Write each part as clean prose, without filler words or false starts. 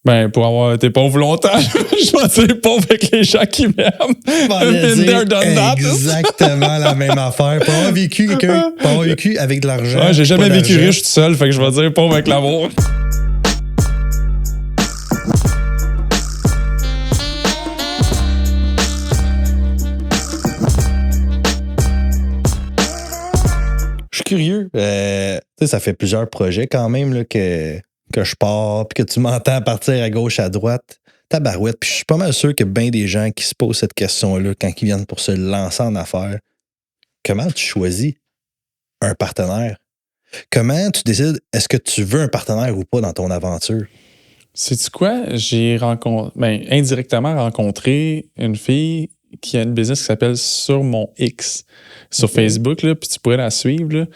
Ben, pour avoir été pauvre longtemps, je vais dire pauvre avec les gens qui m'aiment. Been there, done that. Exactement la même affaire. Pas avoir vécu avec de l'argent. Ouais, j'ai jamais vécu riche tout seul, fait que je vais dire pauvre avec l'amour. Je suis curieux. Tu sais, ça fait plusieurs projets quand même là, que je pars, puis que tu m'entends partir à gauche, à droite, tabarouette. Puis je suis pas mal sûr que bien des gens qui se posent cette question-là quand ils viennent pour se lancer en affaires, comment tu choisis un partenaire? Comment tu décides, est-ce que tu veux un partenaire ou pas dans ton aventure? Sais-tu quoi? J'ai indirectement rencontré une fille qui a une business qui s'appelle Sur mon X sur Facebook, là, puis tu pourrais la suivre, là.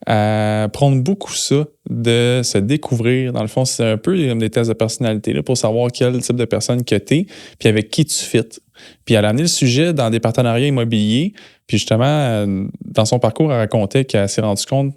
À prendre beaucoup ça, de se découvrir. Dans le fond, c'est un peu comme des tests de personnalité là, pour savoir quel type de personne que t'es, puis avec qui tu fites. Puis elle a amené le sujet dans des partenariats immobiliers. Puis justement, dans son parcours, elle racontait qu'elle s'est rendue compte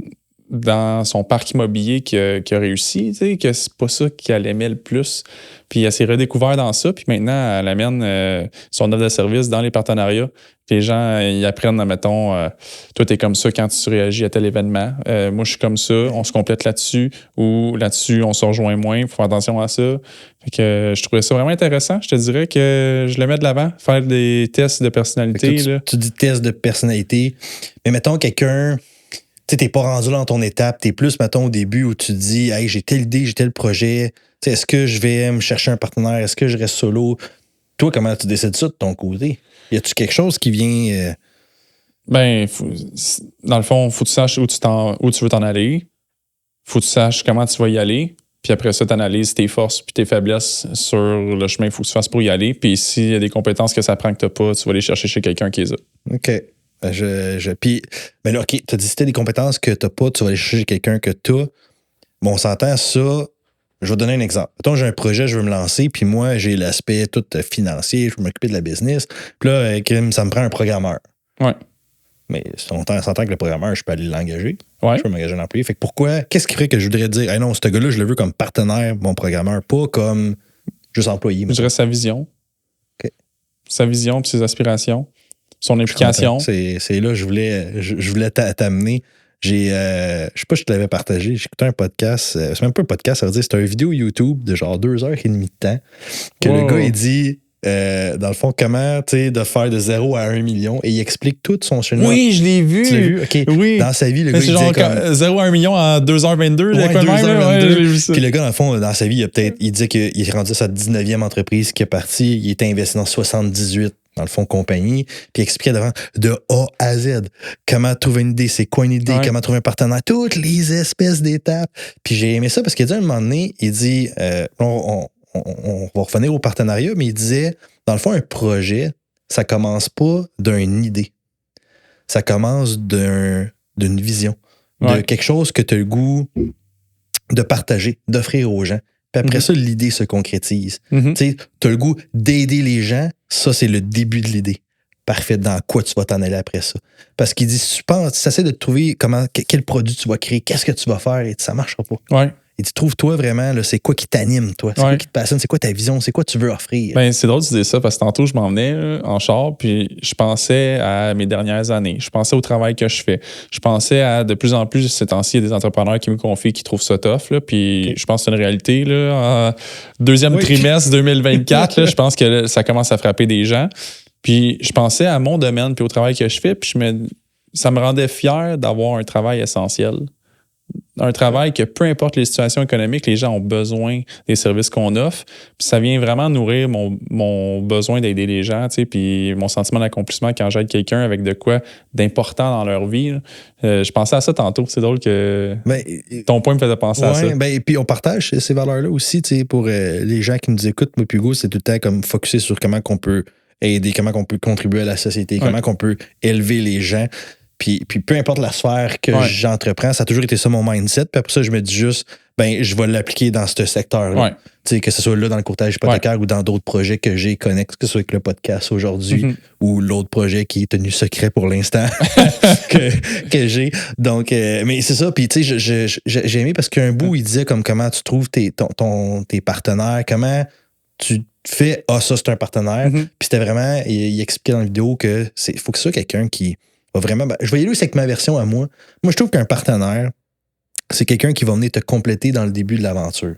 dans son parc immobilier qui a réussi, tu sais, que c'est pas ça qu'elle aimait le plus. Puis elle s'est redécouverte dans ça, puis maintenant, elle amène son offre de service dans les partenariats. Puis les gens, ils apprennent, mettons, toi, t'es comme ça quand tu réagis à tel événement. Moi, je suis comme ça, on se complète là-dessus, ou là-dessus, on se rejoint moins, il faut faire attention à ça. Fait que je trouvais ça vraiment intéressant. Je te dirais que je le mets de l'avant, faire des tests de personnalité. Tu dis test de personnalité, mais mettons quelqu'un... Tu sais, t'es pas rendu là dans ton étape. T'es plus, mettons, au début où tu te dis, hey, j'ai telle idée, j'ai tel projet. Tu sais, est-ce que je vais me chercher un partenaire? Est-ce que je reste solo? Toi, comment tu décides ça de ton côté? Y a-tu quelque chose qui vient. Ben, dans le fond, faut que tu saches où tu veux t'en aller. Faut que tu saches comment tu vas y aller. Puis après ça, tu analyses tes forces puis tes faiblesses sur le chemin qu'il faut que tu fasses pour y aller. Puis s'il y a des compétences que ça prend que tu n'as pas, tu vas aller chercher chez quelqu'un qui les a. OK. Mais là, OK, tu as dit si t'as des compétences que tu n'as pas, tu vas aller chercher quelqu'un que tu as. Bon, on s'entend ça. Je vais donner un exemple. Mettons, j'ai un projet, je veux me lancer, puis moi, j'ai l'aspect tout financier, je veux m'occuper de la business. Puis là, ça me prend un programmeur. Ouais. Mais on s'entend que le programmeur, je peux aller l'engager. Ouais. Je peux m'engager un employé. Fait que pourquoi, qu'est-ce qui ferait que je voudrais dire, hey non, ce gars-là, je le veux comme partenaire, mon programmeur, pas comme juste employé. Je dirais sa vision. OK. Sa vision puis ses aspirations. Son implication. C'est là je voulais t'amener. Je sais pas si je te l'avais partagé. J'ai écouté un podcast. C'est même pas un podcast, ça veut dire c'est une vidéo YouTube de genre 2h30 de temps. Que le gars, il dit, dans le fond, comment de faire de 0 à 1 million. Et il explique tout son cheminement. Oui, je l'ai vu. Tu l'as vu? OK. Oui. Dans sa vie, le gars, c'est genre comme 0 à 1 million en 2h22. Ouais, 2h22. J'ai vu ça. Puis le gars, dans le fond, dans sa vie, il disait qu'il est rendu à sa 19e entreprise qui est partie. Il était investi dans 78. Dans le fond, compagnie, puis expliquer de A à Z comment trouver une idée, c'est quoi une idée, comment trouver un partenaire, toutes les espèces d'étapes. Puis j'ai aimé ça parce qu'il dit à un moment donné, il dit, on va revenir au partenariat, mais il disait, dans le fond, un projet, ça commence pas d'une idée. Ça commence d'une vision, de quelque chose que tu as le goût de partager, d'offrir aux gens. Puis après ça, l'idée se concrétise. Tu as le goût d'aider les gens, ça, c'est le début de l'idée. Parfait, dans quoi tu vas t'en aller après ça. Parce qu'il dit, si tu essaies de trouver quel produit tu vas créer, qu'est-ce que tu vas faire, et ça ne marchera pas. Ouais. Il dit, trouve-toi vraiment, là, c'est quoi qui t'anime, toi? C'est quoi qui te passionne? C'est quoi ta vision? C'est quoi tu veux offrir? Ben, c'est drôle de dire ça parce que tantôt, je m'en venais en char puis je pensais à mes dernières années. Je pensais au travail que je fais. Je pensais à de plus en plus, ces temps-ci, il y a des entrepreneurs qui me confient qui trouvent ça tough. Là, puis je pense que c'est une réalité. Là, en deuxième trimestre 2024, là, je pense que ça commence à frapper des gens. Puis je pensais à mon domaine puis au travail que je fais. Puis ça me rendait fier d'avoir un travail essentiel. Un travail que peu importe les situations économiques, les gens ont besoin des services qu'on offre. Puis ça vient vraiment nourrir mon besoin d'aider les gens, tu sais, puis mon sentiment d'accomplissement quand j'aide quelqu'un avec de quoi d'important dans leur vie. Je pensais à ça tantôt. C'est drôle que ton point me faisait penser à ça. Ben, et puis on partage ces valeurs-là aussi, tu sais, pour les gens qui nous écoutent. Moi puis Hugo, c'est tout le temps comme focusser sur comment qu'on peut aider, comment qu'on peut contribuer à la société, comment qu'on peut élever les gens. Puis peu importe la sphère que j'entreprends, ça a toujours été ça mon mindset. Puis après ça, je me dis juste, je vais l'appliquer dans ce secteur-là. Ouais. Tu sais, que ce soit là dans le courtage hypothécaire ou dans d'autres projets que j'ai connexes, que ce soit avec le podcast aujourd'hui ou l'autre projet qui est tenu secret pour l'instant que j'ai. Donc, mais c'est ça. Puis, tu sais, j'ai aimé parce qu'un bout, il disait comme comment tu trouves tes partenaires, comment tu fais « Ah, ça, c'est un partenaire. Puis c'était vraiment, il expliquait dans la vidéo que il faut que ce soit quelqu'un qui va vraiment... je vais y aller aussi avec ma version à moi. Moi, je trouve qu'un partenaire, c'est quelqu'un qui va venir te compléter dans le début de l'aventure.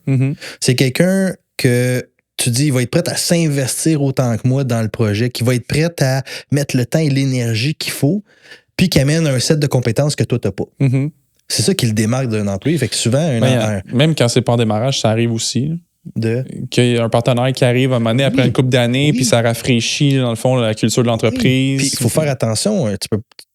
C'est quelqu'un que tu dis, il va être prêt à s'investir autant que moi dans le projet, qui va être prêt à mettre le temps et l'énergie qu'il faut, puis qui amène un set de compétences que toi, tu n'as pas. C'est ça qui le démarque d'un employé. Fait que souvent, même quand c'est pas en démarrage, ça arrive aussi. Qu'il y a un partenaire qui arrive à un moment donné après une couple d'années, puis ça rafraîchit, dans le fond, la culture de l'entreprise. Puis il faut faire attention, de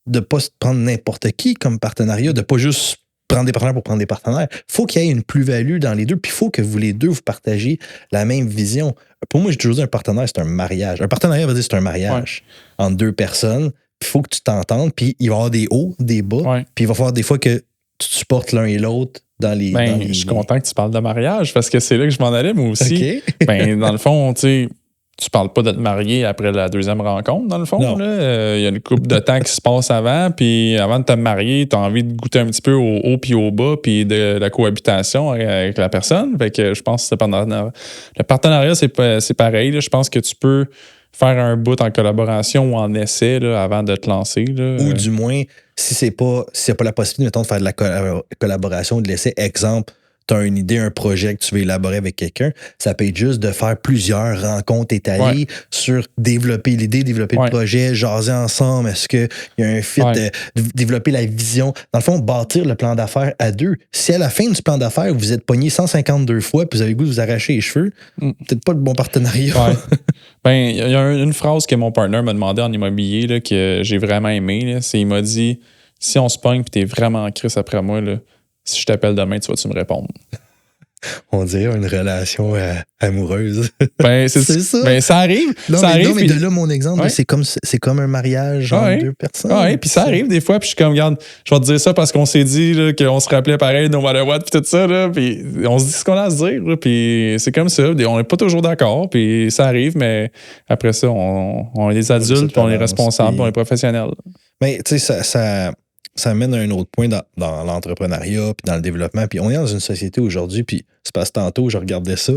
ne pas prendre n'importe qui comme partenariat, de ne pas juste prendre des partenaires pour prendre des partenaires. Il faut qu'il y ait une plus-value dans les deux, puis il faut que vous les deux, vous partagiez la même vision. Pour moi, j'ai toujours dit un partenaire, c'est un mariage. Un partenariat veut dire c'est un mariage entre deux personnes. Il faut que tu t'entendes, puis il va y avoir des hauts, des bas, puis il va falloir des fois que tu supportes l'un et l'autre. Je suis content que tu parles de mariage parce que c'est là que je m'en allais, moi aussi. Dans le fond, tu parles pas de te marier après la deuxième rencontre, dans le fond. Il y a une couple de temps qui se passe avant, puis avant de te marier, tu as envie de goûter un petit peu au haut puis au bas, puis de la cohabitation avec la personne. Fait que je pense que le partenariat, c'est pareil. Là. Je pense que tu peux faire un bout en collaboration ou en essai là, avant de te lancer. Là. Ou du moins, si c'est pas la possibilité, mettons, de faire de la collaboration ou de l'essai, exemple, tu as une idée, un projet que tu veux élaborer avec quelqu'un, ça peut être juste de faire plusieurs rencontres étalées sur développer l'idée, développer le projet, jaser ensemble, est-ce qu'il y a un fit, développer la vision. Dans le fond, bâtir le plan d'affaires à deux. Si à la fin du plan d'affaires, vous êtes pogné 152 fois puis vous avez le goût de vous arracher les cheveux, peut-être pas le bon partenariat. Il y a une phrase que mon partenaire m'a demandé en immobilier là, que j'ai vraiment aimé. Il m'a dit, si on se pogne et t'es vraiment en crise après moi, là, si je t'appelle demain, tu vas-tu me répondre? On dirait une relation amoureuse. C'est ça. Ça arrive. Non, ça arrive, mais de là, mon exemple, c'est comme un mariage entre deux personnes. Oui, puis ça arrive des fois, puis je suis comme, regarde, je vais te dire ça parce qu'on s'est dit là, qu'on se rappelait pareil, no matter what, puis tout ça, là, puis on se dit ce qu'on a à se dire, là, puis c'est comme ça. On n'est pas toujours d'accord, puis ça arrive, mais après ça, on est des adultes, puis on est responsables, puis on est professionnels. Mais tu sais, ça amène à un autre point dans l'entrepreneuriat puis dans le développement. Puis on est dans une société aujourd'hui, puis c'est parce que tantôt, je regardais ça.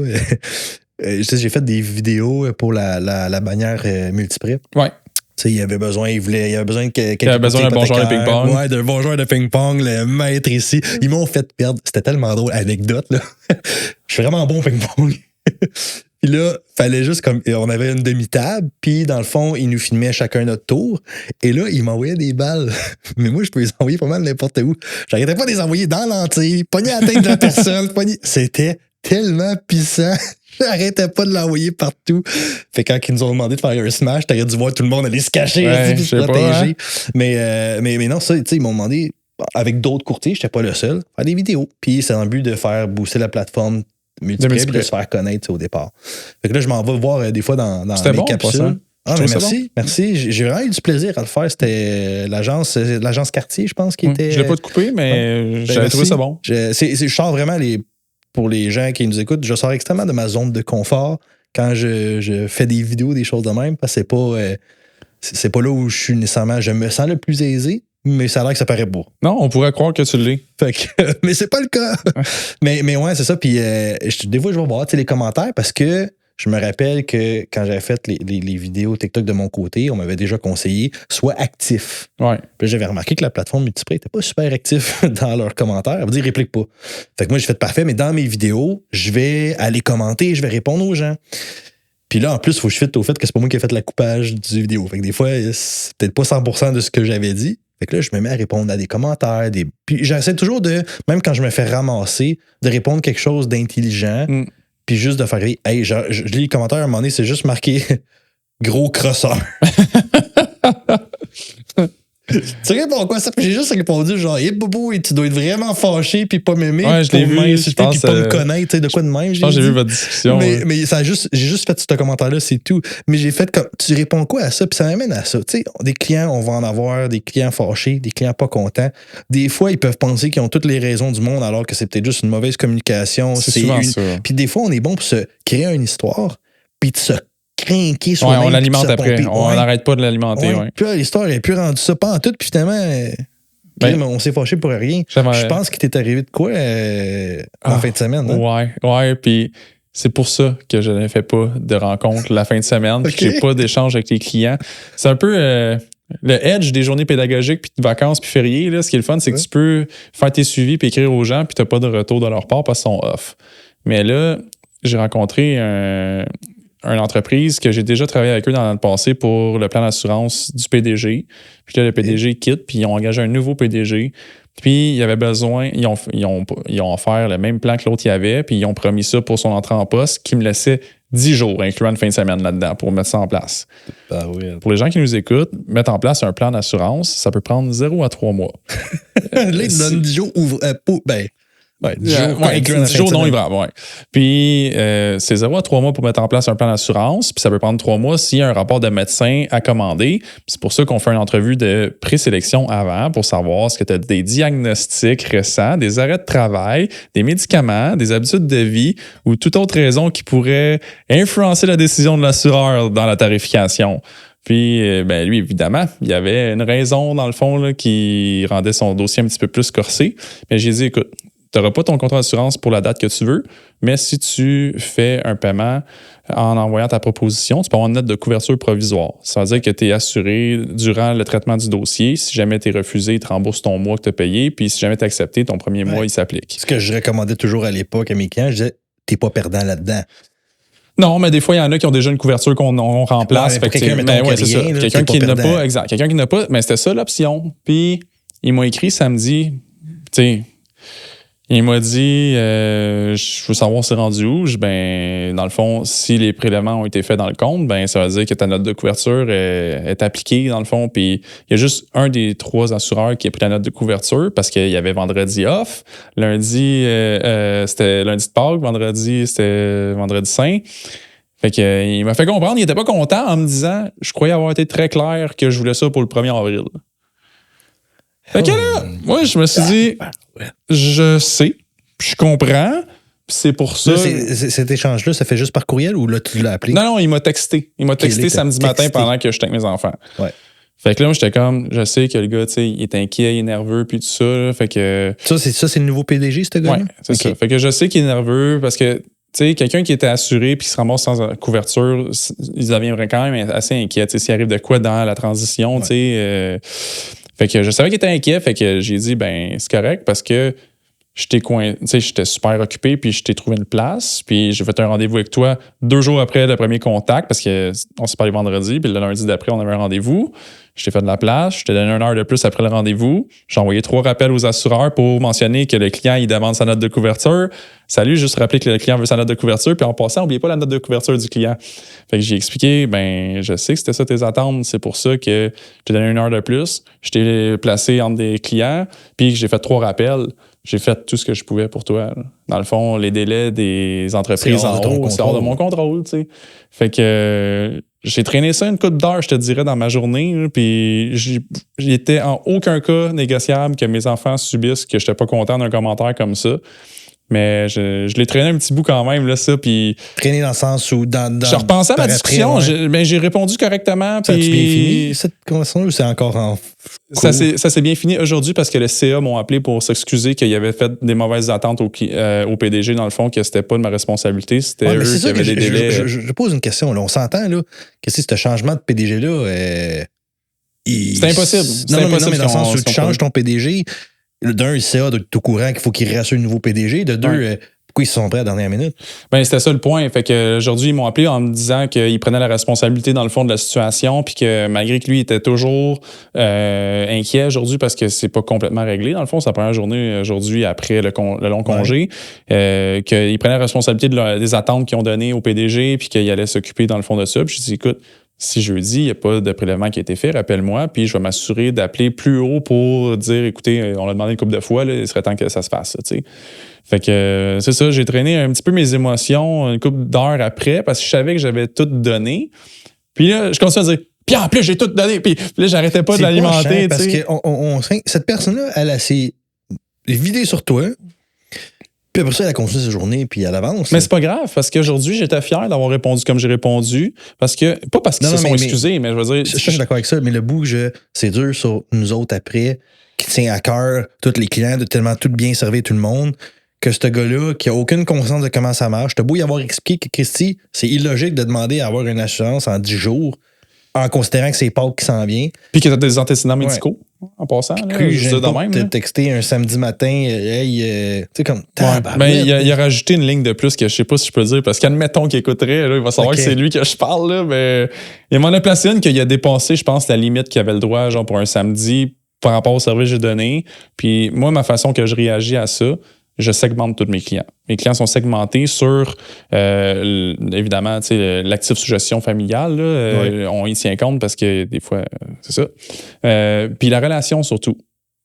J'ai fait des vidéos pour la bannière multiprès. Ouais. Tu sais, il y avait besoin de quelqu'un. Il y avait besoin d'un bon joueur de ping-pong. Ouais, d'un bon joueur de ping-pong, le maître ici. Ils m'ont fait perdre. C'était tellement drôle, anecdote, là. Je suis vraiment bon au ping-pong. Puis là, fallait juste comme. On avait une demi-table, puis dans le fond, ils nous filmaient chacun notre tour. Et là, ils m'envoyaient des balles. Mais moi, je peux les envoyer pas mal n'importe où. J'arrêtais pas de les envoyer dans l'entier, pogner à la tête de la personne, C'était tellement puissant. J'arrêtais pas de l'envoyer partout. Fait que quand ils nous ont demandé de faire un smash, t'aurais dû voir tout le monde aller se cacher, se protéger. Mais non, ça, tu sais, ils m'ont demandé, avec d'autres courtiers, j'étais pas le seul, faire des vidéos. Puis c'est dans le but de faire booster la plateforme multiprès et de se faire connaître au départ. Fait que là, je m'en vais voir des fois dans les capsules. Mais merci. J'ai vraiment eu du plaisir à le faire. C'était l'agence Cartier, je pense, qui était... Je l'ai pas coupé, mais j'avais trouvé ça bon. Je sors vraiment, pour les gens qui nous écoutent, je sors extrêmement de ma zone de confort quand je fais des vidéos, des choses de même, parce que c'est pas là où je suis nécessairement... Je me sens le plus aisé, mais ça a l'air que ça paraît beau. Non, on pourrait croire que tu l'es. Mais c'est pas le cas. mais ouais, c'est ça. Puis des fois, je vais voir les commentaires parce que je me rappelle que quand j'avais fait les vidéos TikTok de mon côté, on m'avait déjà conseillé sois actif. Ouais. Puis j'avais remarqué que la plateforme Multiprès n'était pas super actif dans leurs commentaires. Elle veut dire réplique pas. Fait que moi, j'ai fait parfait, mais dans mes vidéos, je vais aller commenter, je vais répondre aux gens. Puis là, en plus, il faut que je fitte au fait que c'est pas moi qui ai fait le coupage du vidéo. Fait que des fois, c'est peut-être pas 100% de ce que j'avais dit. Fait que là, je me mets à répondre à des commentaires. Puis j'essaie toujours même quand je me fais ramasser, de répondre quelque chose d'intelligent. Puis juste de faire, hey, je lis les commentaires à un moment donné, c'est juste marqué gros crosseur. Tu réponds quoi ça? J'ai juste répondu genre, hey, bobo, tu dois être vraiment fâché puis pas m'aimer. Ouais, je l'ai vu. Puis pas me connaître, tu sais, de quoi de même. Je pense que j'ai vu votre discussion. Mais j'ai juste fait ce commentaire-là, c'est tout. Mais j'ai fait comme, tu réponds quoi à ça? Puis ça m'amène à ça. Tu sais, des clients, on va en avoir, des clients fâchés, des clients pas contents. Des fois, ils peuvent penser qu'ils ont toutes les raisons du monde alors que c'est peut-être juste une mauvaise communication. C'est souvent ça. Puis des fois, on est bon pour se créer une histoire puis de se craquer sur on l'alimente après. On n'arrête pas de l'alimenter. Ouais. Puis là, l'histoire est plus rendue ça pas en tout. Puis finalement, on s'est fâché pour rien. Je pense qu'il t'est arrivé de quoi en fin de semaine. Hein? Ouais. Puis c'est pour ça que je ne fais pas de rencontres la fin de semaine. Puis que j'ai pas d'échange avec les clients. C'est un peu le edge des journées pédagogiques, puis de vacances, puis fériés. Là, ce qui est le fun, c'est que tu peux faire tes suivis puis écrire aux gens, puis tu n'as pas de retour de leur part parce qu'ils sont off. Mais là, j'ai rencontré une entreprise que j'ai déjà travaillé avec eux dans le passé pour le plan d'assurance du PDG. Puis là, le PDG quitte, puis ils ont engagé un nouveau PDG. Puis il y avait besoin, ils ont offert le même plan que l'autre y avait, puis ils ont promis ça pour son entrée en poste, qui me laissait 10 jours, incluant une fin de semaine là-dedans, pour mettre ça en place. Ah oui. Pour les gens qui nous écoutent, mettre en place un plan d'assurance, ça peut prendre 0 à 3 mois. Là, ils donnent 10 jours Ouais, 10 jours non livrables, ouais. Puis, c'est 0 à 3 mois pour mettre en place un plan d'assurance, puis ça peut prendre 3 mois s'il y a un rapport de médecin à commander. Puis c'est pour ça qu'on fait une entrevue de présélection avant pour savoir est-ce que tu as des diagnostics récents, des arrêts de travail, des médicaments, des habitudes de vie ou toute autre raison qui pourrait influencer la décision de l'assureur dans la tarification. Puis, lui, évidemment, il y avait une raison, dans le fond, là, qui rendait son dossier un petit peu plus corsé. Mais j'ai dit, écoute, tu n'auras pas ton contrat d'assurance pour la date que tu veux, mais si tu fais un paiement en envoyant ta proposition, tu peux avoir une note de couverture provisoire. Ça veut dire que tu es assuré durant le traitement du dossier. Si jamais tu es refusé, ils te remboursent ton mois que tu as payé. Puis si jamais tu es accepté, ton premier mois, il s'applique. Ce que je recommandais toujours à l'époque à mes clients, je disais, t'es pas perdant là-dedans. Non, mais des fois, il y en a qui ont déjà une couverture qu'on remplace. Ouais, quelqu'un qui n'a pas, exact. Quelqu'un qui n'a pas, mais c'était ça l'option. Puis il m'a écrit samedi, tu sais. Il m'a dit, je veux savoir c'est rendu où. Dans le fond, si les prélèvements ont été faits dans le compte, ça veut dire que ta note de couverture est appliquée, dans le fond. Puis il y a juste un des 3 assureurs qui a pris la note de couverture parce qu'il y avait vendredi off. Lundi, c'était lundi de Pâques. Vendredi, c'était vendredi saint. Fait que, il m'a fait comprendre, il était pas content en me disant, je croyais avoir été très clair que je voulais ça pour le 1er avril. Fait que là, moi, je me suis dit, je sais, je comprends, c'est pour ça. Là, cet échange-là, ça fait juste par courriel ou là, tu l'as appelé? Non, il m'a texté. Il m'a texté samedi matin pendant que j'étais avec mes enfants. Ouais. Fait que là, moi, j'étais comme, je sais que le gars, tu sais, il est inquiet, il est nerveux, puis tout ça. Là, fait que. Ça, c'est le nouveau PDG, ce gars-là? Ouais, c'est ça. Fait que je sais qu'il est nerveux parce que, tu sais, quelqu'un qui était assuré puis qui se ramasse sans couverture, il deviendrait quand même assez inquiet. S'il arrive de quoi dans la transition, tu sais. Fait que je savais qu'il était inquiet, fait que j'ai dit, c'est correct parce que j'étais super occupé, puis je t'ai trouvé une place, puis j'ai fait un rendez-vous avec toi 2 jours après le premier contact parce qu'on s'est parlé vendredi, puis le lundi d'après, on avait un rendez-vous. Je t'ai fait de la place, je t'ai donné 1 heure de plus après le rendez-vous. J'ai envoyé 3 rappels aux assureurs pour mentionner que le client, il demande sa note de couverture. Salut, juste rappeler que le client veut sa note de couverture, puis en passant, n'oubliez pas la note de couverture du client. Fait que j'ai expliqué, je sais que c'était ça tes attentes, c'est pour ça que je t'ai donné 1 heure de plus. Je t'ai placé entre des clients, puis j'ai fait 3 rappels. J'ai fait tout ce que je pouvais pour toi. Là. Dans le fond, les délais des entreprises en haut, c'est hors de mon contrôle, tu sais. Fait que j'ai traîné ça une couple d'heures, je te dirais, dans ma journée. Là, puis j'étais en aucun cas négociable que mes enfants subissent que je n'étais pas content d'un commentaire comme ça. Mais je l'ai traîné un petit bout quand même, là, ça. Puis traîné dans le sens où... je repensais à ma discussion. Ouais. J'ai répondu correctement. Ça a-tu bien fini, cette conversation, ou c'est encore en... Ça s'est bien fini aujourd'hui parce que le CA m'ont appelé pour s'excuser qu'il avait fait des mauvaises attentes au PDG, dans le fond, que c'était pas de ma responsabilité. C'était eux qui avaient des délais. Je pose une question. Là. On s'entend là, que si ce changement de PDG-là... c'est impossible. C'est impossible. Mais dans le sens où tu changes ton PDG... D'un, le CA doit être au courant qu'il faut qu'il rassure le nouveau PDG. De 2, pourquoi ils se sont prêts à la dernière minute? C'était ça le point. Fait que aujourd'hui, ils m'ont appelé en me disant qu'ils prenaient la responsabilité dans le fond de la situation, puis que malgré que lui était toujours inquiet aujourd'hui parce que c'est pas complètement réglé. Dans le fond, sa première journée aujourd'hui après le long congé, qu'ils prenaient la responsabilité des attentes qu'ils ont données au PDG, puis qu'ils allaient s'occuper dans le fond de ça. Puis je dis, écoute, si jeudi, il n'y a pas de prélèvement qui a été fait, rappelle-moi, puis je vais m'assurer d'appeler plus haut pour dire, écoutez, on l'a demandé une couple de fois, là, il serait temps que ça se fasse, tu sais. Fait que c'est ça, j'ai traîné un petit peu mes émotions une couple d'heures après parce que je savais que j'avais tout donné. Puis là, je continue à dire, puis en plus, j'ai tout donné, puis là, j'arrêtais pas de l'alimenter, parce que cette personne-là, elle s'est vidée sur toi. Puis après ça, elle a continué sa journée, puis elle avance. Mais c'est pas grave, parce qu'aujourd'hui, j'étais fier d'avoir répondu comme j'ai répondu. Pas parce qu'ils se sont excusés, mais je veux dire. Je suis d'accord avec ça, mais le bout que c'est dur sur nous autres après, qui tient à cœur tous les clients, de tellement tout bien servir tout le monde, que ce gars-là, qui a aucune conscience de comment ça marche, t'as beau y avoir expliqué que Christy, c'est illogique de demander à avoir une assurance en 10 jours, en considérant que c'est Pâques qui s'en vient. Puis que t'as des antécédents médicaux, en passant. Là, je t'ai texté un samedi matin, tu sais, comme... Ben, il a rajouté une ligne de plus que je sais pas si je peux dire, parce qu'admettons qu'il écouterait, là, il va savoir que c'est lui que je parle, là, mais il m'en a placé une qu'il a dépassé, je pense, la limite qu'il avait le droit, genre, pour un samedi, par rapport au service que j'ai donné. Puis moi, ma façon que je réagis à ça, je segmente tous mes clients. Mes clients sont segmentés sur, évidemment, l'actif sous gestion familiale. Là, on y tient compte parce que des fois, c'est ça. Puis la relation surtout.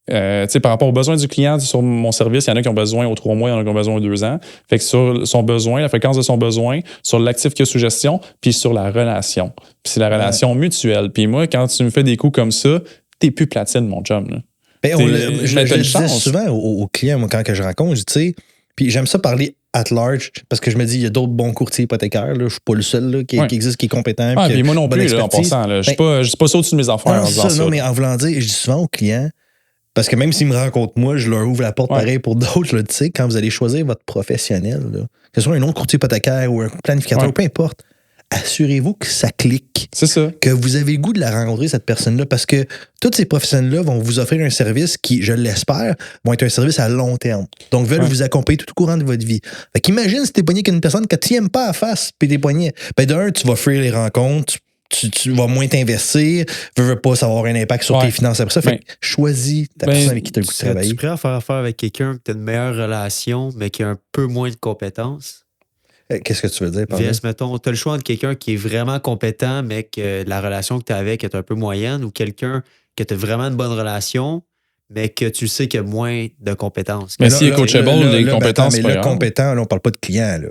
Par rapport aux besoins du client sur mon service, il y en a qui ont besoin aux 3 mois, il y en a qui ont besoin aux 2 ans. Fait que sur son besoin, la fréquence de son besoin, sur l'actif qu'il y a sous gestion, puis sur la relation. Puis c'est la relation mutuelle. Puis moi, quand tu me fais des coups comme ça, t'es plus platine, mon chum. Là. Ben, je le disais souvent aux clients, moi, quand je raconte, tu sais, puis j'aime ça parler at large, parce que je me dis, il y a d'autres bons courtiers hypothécaires, là, je suis pas le seul là, qui existe, qui est compétent. Ah, puis moi non plus, là, en passant, là, je suis pas ça au-dessus de mes affaires. Non, mais en voulant dire, je dis souvent aux clients, parce que même s'ils me rencontrent moi, je leur ouvre la porte pareil pour d'autres, tu sais, quand vous allez choisir votre professionnel, là, que ce soit un autre courtier hypothécaire ou un planificateur, peu importe, assurez-vous que ça clique. C'est ça. Que vous avez le goût de la rencontrer, cette personne-là, parce que tous ces professionnels-là vont vous offrir un service qui, je l'espère, vont être un service à long terme. Donc, veulent vous accompagner tout au courant de votre vie. Fait qu'imagine si t'es pogné qu'une personne que tu n'aimes pas à face, puis t'es pogné. Ben, d'un, tu vas fuir les rencontres, tu vas moins t'investir, veux pas savoir un impact sur tes finances après ça. Fait que choisis ta personne avec qui tu as le goût de travailler. Es-tu prêt à faire affaire avec quelqu'un qui a une meilleure relation, mais qui a un peu moins de compétences? Qu'est-ce que tu veux dire par là? Mettons, tu as le choix entre quelqu'un qui est vraiment compétent, mais que la relation que tu as avec est un peu moyenne, ou quelqu'un que tu as vraiment une bonne relation, mais que tu sais qu'il y a moins de compétences. Mais s'il est coachable, les compétences, mais le compétent, là, on parle pas de client. Là.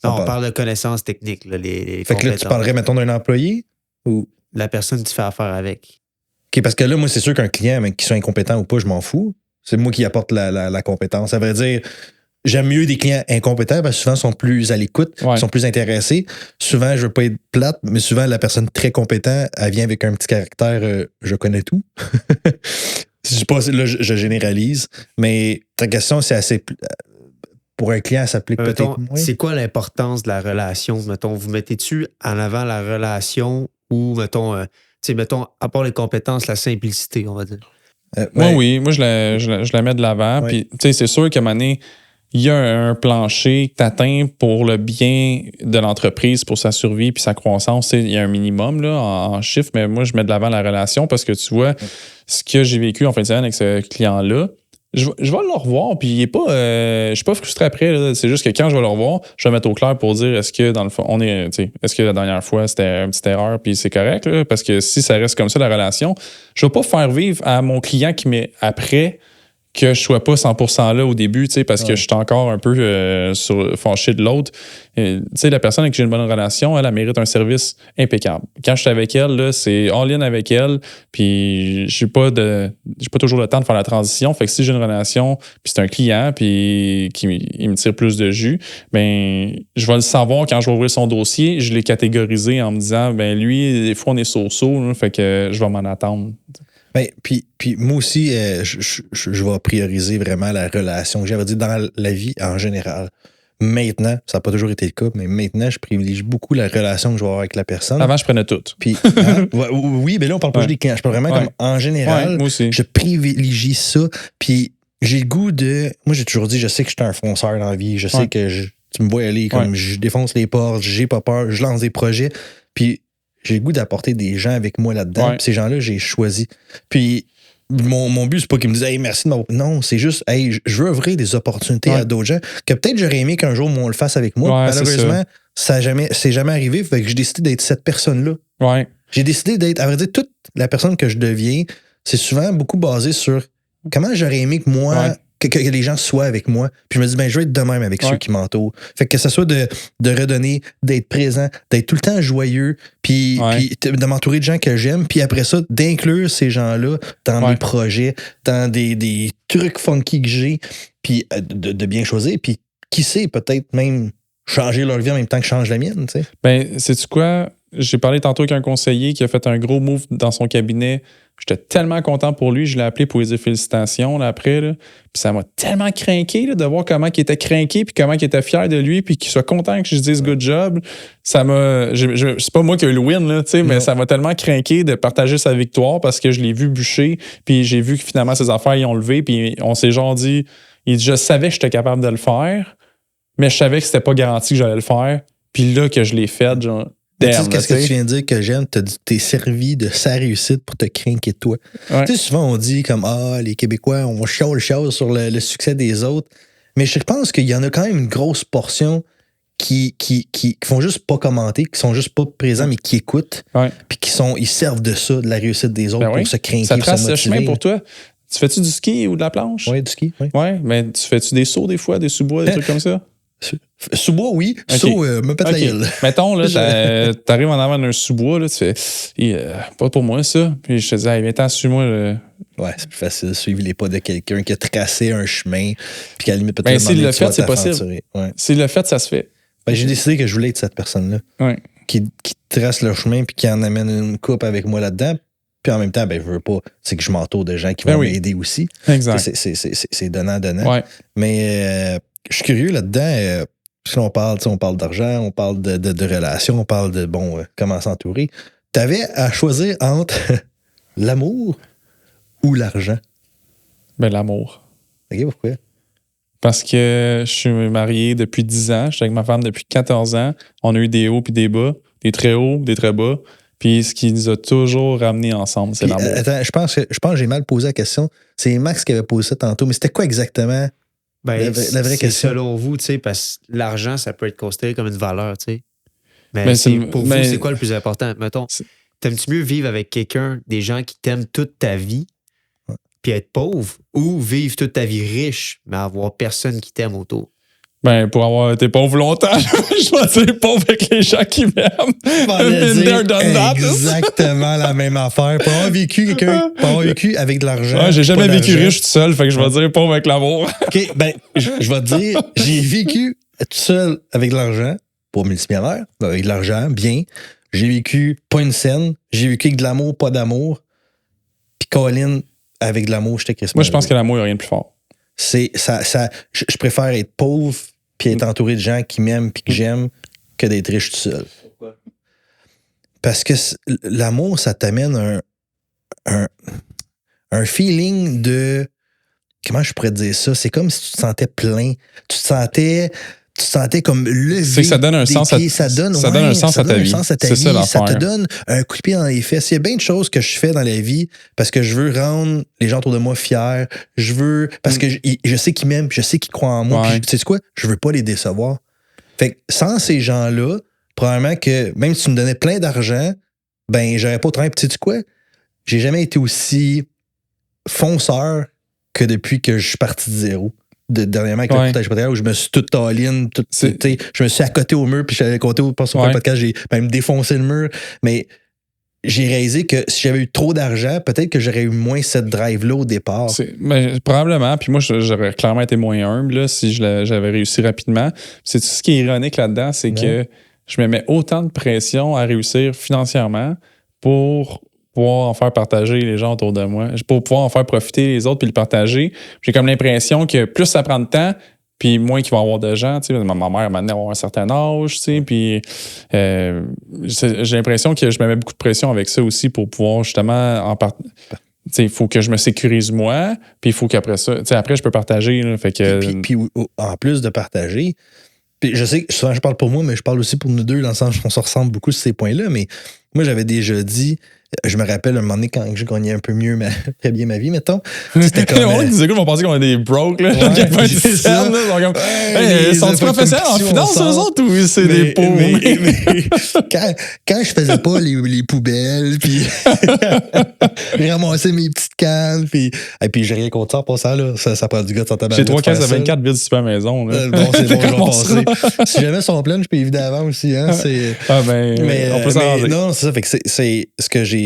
Non, on parle de connaissances techniques. Là, les fait que là, tu parlerais, mettons, d'un employé ou la personne que tu fais affaire avec. OK, parce que là, moi, c'est sûr qu'un client, mais qu'il soit incompétent ou pas, je m'en fous. C'est moi qui apporte la compétence. Ça veut dire... J'aime mieux des clients incompétents parce que souvent, ils sont plus à l'écoute, ils sont plus intéressés. Souvent, je veux pas être plate, mais souvent, la personne très compétente, elle vient avec un petit caractère je connais tout. Là, je généralise, mais ta question, c'est assez... Pour un client, ça s'applique peut-être moins. C'est quoi l'importance de la relation? Mettons, vous mettez-tu en avant la relation ou, mettons, à part les compétences, la simplicité, on va dire? Moi, oui. Moi, je la mets de l'avant. Puis, tu sais, c'est sûr qu'à un moment donné, il y a un plancher que tu atteins pour le bien de l'entreprise, pour sa survie puis sa croissance. Il y a un minimum là, en chiffres, mais moi, je mets de l'avant la relation parce que tu vois, ce que j'ai vécu en fin de semaine avec ce client-là, je vais le revoir, puis il est pas, je suis pas frustré après. Là. C'est juste que quand je vais le revoir, je vais mettre au clair pour dire est-ce que dans le fond, est-ce que la dernière fois c'était une petite erreur, puis c'est correct, là, parce que si ça reste comme ça la relation, je vais pas faire vivre à mon client qui m'est après que je sois pas 100% là au début, parce que je suis encore un peu fâché de l'autre. La personne avec qui j'ai une bonne relation, elle mérite un service impeccable. Quand je suis avec elle, là, c'est all-in avec elle, puis j'ai pas toujours le temps de faire la transition. Fait que si j'ai une relation, puis c'est un client, puis il me tire plus de jus, ben je vais le savoir quand je vais ouvrir son dossier. Je l'ai catégorisé en me disant, ben lui, des fois, on est so-so, fait que je vais m'en attendre. Ben, puis moi aussi, je vais prioriser vraiment la relation que j'avais dit dans la vie en général. Maintenant, ça n'a pas toujours été le cas, mais maintenant, je privilégie beaucoup la relation que je vais avoir avec la personne. Avant, je prenais tout. Puis, oui, mais là, on parle pas juste des clients. Je parle vraiment comme en général. Moi aussi. Je privilégie ça. Puis, j'ai le goût de... Moi, j'ai toujours dit, je sais que je suis un fonceur dans la vie. Je sais que tu me vois aller comme je défonce les portes, j'ai pas peur, je lance des projets. Puis, j'ai le goût d'apporter des gens avec moi là-dedans. Puis ces gens-là, j'ai choisi. Puis mon but, c'est pas qu'ils me disent « Hey, merci de m'avoir... » Non, c'est juste « Hey, je veux ouvrir des opportunités à d'autres gens que peut-être j'aurais aimé qu'un jour, on le fasse avec moi. Malheureusement, c'est jamais arrivé. Fait que j'ai décidé d'être cette personne-là. Ouais. J'ai décidé d'être, à vrai dire, toute la personne que je deviens, c'est souvent beaucoup basé sur comment j'aurais aimé que moi, que les gens soient avec moi. Puis je me dis, ben, je vais être de même avec ceux qui m'entourent. Fait que ce soit de redonner, d'être présent, d'être tout le temps joyeux, puis de m'entourer de gens que j'aime, puis après ça, d'inclure ces gens-là dans mes projets, dans des trucs funky que j'ai, puis de bien choisir, puis qui sait, peut-être même changer leur vie en même temps que je change la mienne, tu sais. Ben, sais-tu quoi? J'ai parlé tantôt avec un conseiller qui a fait un gros move dans son cabinet. J'étais tellement content pour lui. Je l'ai appelé pour lui dire félicitations là, après. Là. Puis ça m'a tellement craqué là, de voir comment il était craqué puis comment il était fier de lui puis qu'il soit content que je dise good job. Ça m'a... c'est pas moi qui ai eu le win, là, mais ça m'a tellement craqué de partager sa victoire parce que je l'ai vu bûcher puis j'ai vu que finalement ses affaires ils ont levé puis on s'est genre dit... Je savais que j'étais capable de le faire, mais je savais que c'était pas garanti que j'allais le faire. Puis là que je l'ai fait, genre... Tu sais, qu'est-ce que tu viens de dire que j'aime? T'es servi de sa réussite pour te craquer de toi. Ouais. Tu sais, souvent on dit comme les Québécois, on chiale sur le succès des autres. Mais je pense qu'il y en a quand même une grosse portion qui font juste pas commenter, qui sont juste pas présents, mais qui écoutent. Ouais. Puis ils servent de ça, de la réussite des autres pour se craquer. Ça trace le chemin pour toi. Tu fais-tu du ski ou de la planche? Oui, du ski. Oui, mais tu fais-tu des sauts des fois, des sous-bois, des trucs comme ça? Sous-bois, oui. Okay. Saut, me pète la gueule. Mettons, là, t'arrives en avant d'un sous-bois, là, tu fais pas pour moi, ça. Puis je te dis, viens-t'en, suis-moi. Ouais, c'est plus facile de suivre les pas de quelqu'un qui a tracé un chemin. Puis qu'à la limite, peut-être. S'il le fait, c'est possible. Ouais. S'il le fait, ça se fait. Ben, j'ai décidé que je voulais être cette personne-là. Ouais. Qui trace le chemin puis qui en amène une coupe avec moi là-dedans. Puis en même temps, ben, je veux pas. C'est que je m'entoure de gens qui vont m'aider aussi. Exact. C'est donnant-donnant. Ouais. Mais je suis curieux là-dedans. Si on parle d'argent, on parle de relations, on parle de comment s'entourer. T'avais à choisir entre l'amour ou l'argent? Ben, l'amour. OK, pourquoi? Parce que je suis marié depuis 10 ans. Je suis avec ma femme depuis 14 ans. On a eu des hauts puis des bas, des très hauts, des très bas. Puis ce qui nous a toujours ramenés ensemble, c'est l'amour. Attends, je pense que j'ai mal posé la question. C'est Max qui avait posé ça tantôt, mais c'était quoi exactement? Ben, la vraie question. Selon vous, tu sais, parce que l'argent, ça peut être considéré comme une valeur, tu sais. Mais pour vous, c'est quoi le plus important? Mettons, t'aimes-tu mieux vivre avec des gens qui t'aiment toute ta vie, puis être pauvre, ou vivre toute ta vie riche, mais avoir personne qui t'aime autour? Ben, pour avoir été pauvre longtemps, je vais dire pauvre avec les gens qui m'aiment. Exactement la même affaire. Pour avoir vécu avec de l'argent. Ouais, j'ai jamais vécu riche tout seul, fait que je vais dire pauvre avec l'amour. OK, ben, je vais te dire, j'ai vécu tout seul avec de l'argent, pas multimillionnaire, avec de l'argent, bien. J'ai vécu pas une scène, j'ai vécu avec de l'amour, pas d'amour. Puis Colin, avec de l'amour, j'étais Christmas. Moi, je pense que l'amour, il n'y a rien de plus fort. Je préfère être pauvre puis être entouré de gens qui m'aiment puis que j'aime que d'être riche tout seul. Pourquoi? Parce que l'amour, ça t'amène un feeling de... Comment je pourrais te dire ça? C'est comme si tu te sentais plein. Tu te sentais comme levé. C'est que ça donne un sens à ta vie. Ça donne un sens à ta vie. Ça te donne un coup de pied dans les fesses. Il y a bien de choses que je fais dans la vie parce que je veux rendre les gens autour de moi fiers. Parce que je sais qu'ils m'aiment, je sais qu'ils croient en moi. Puis, tu sais quoi? Je veux pas les décevoir. Fait que sans ces gens-là, probablement que même si tu me donnais plein d'argent, ben j'aurais pas autant. Puis tu sais quoi? J'ai jamais été aussi fonceur que depuis que je suis parti de zéro. Dernièrement avec le portage hypothécaire où je me suis tout all-in, je me suis accoté au mur, puis j'avais côté au podcast, j'ai même défoncé le mur. Mais j'ai réalisé que si j'avais eu trop d'argent, peut-être que j'aurais eu moins cette drive-là au départ. Mais probablement. Puis moi, j'aurais clairement été moins humble là, si j'avais réussi rapidement. C'est tout ce qui est ironique là-dedans, c'est que je me mets autant de pression à réussir financièrement pour pouvoir en faire partager les gens autour de moi, pour pouvoir en faire profiter les autres puis le partager. J'ai comme l'impression que plus ça prend de temps, puis moins qu'il va y avoir de gens. Tu sais, ma mère, maintenant, va avoir un certain âge, tu sais, puis j'ai l'impression que je me mets beaucoup de pression avec ça aussi pour pouvoir justement il faut que je me sécurise moi, puis il faut qu'après ça, après, je peux partager. Là, fait que, puis en plus de partager, puis je sais que souvent je parle pour moi, mais je parle aussi pour nous deux, dans le sens qu'on se ressemble beaucoup sur ces points-là, mais moi, j'avais déjà dit, Je me rappelle un moment donné quand je gagnais un peu mieux, très bien ma vie, mettons. C'était comme. On disait qu'ils vont penser qu'on est des broke, là. Ouais, c'est ça. Sont-ils professionnels en finance, eux autres, ou c'est des pauvres? Mais quand je faisais pas les poubelles, puis je ramassais mes petites cannes, et puis j'ai rien contre ça en passant, là. Ça prend du gars de s'en tabac. J'ai 3 caisses de 24 vides super maison, là. Bon, c'est bon, je vais passer. Si jamais sont pleines, je peux éviter avant aussi, hein. On peut s'arranger. Non, c'est ça. Fait que c'est ce que j'ai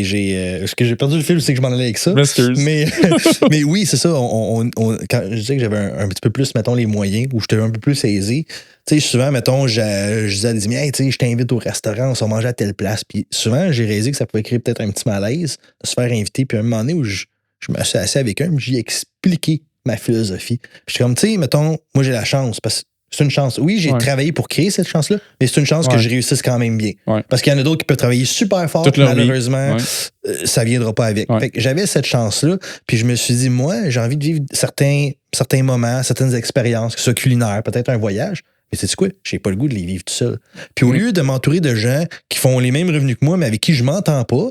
perdu le fil, c'est que je m'en allais avec ça. Mais oui, c'est ça. Quand je disais que j'avais un petit peu plus, mettons, les moyens, où j'étais un peu plus aisé, tu sais, souvent, mettons, je disais à des amis, hey, tu sais, je t'invite au restaurant, on s'en manger à telle place. Puis souvent, j'ai réalisé que ça pouvait créer peut-être un petit malaise de se faire inviter. Puis à un moment donné où je me suis assis avec eux, j'ai expliqué ma philosophie. Puis je suis comme, tu sais, mettons, moi, j'ai la chance, parce que c'est une chance. Oui, j'ai travaillé pour créer cette chance-là, mais c'est une chance que je réussisse quand même bien. Ouais. Parce qu'il y en a d'autres qui peuvent travailler super fort, malheureusement, ça ne viendra pas avec. Fait que j'avais cette chance-là, puis je me suis dit, moi, j'ai envie de vivre certains moments, certaines expériences, que ce soit culinaire, peut-être un voyage. Mais sais-tu quoi? J'ai pas le goût de les vivre tout seul. Puis au lieu de m'entourer de gens qui font les mêmes revenus que moi, mais avec qui je m'entends pas,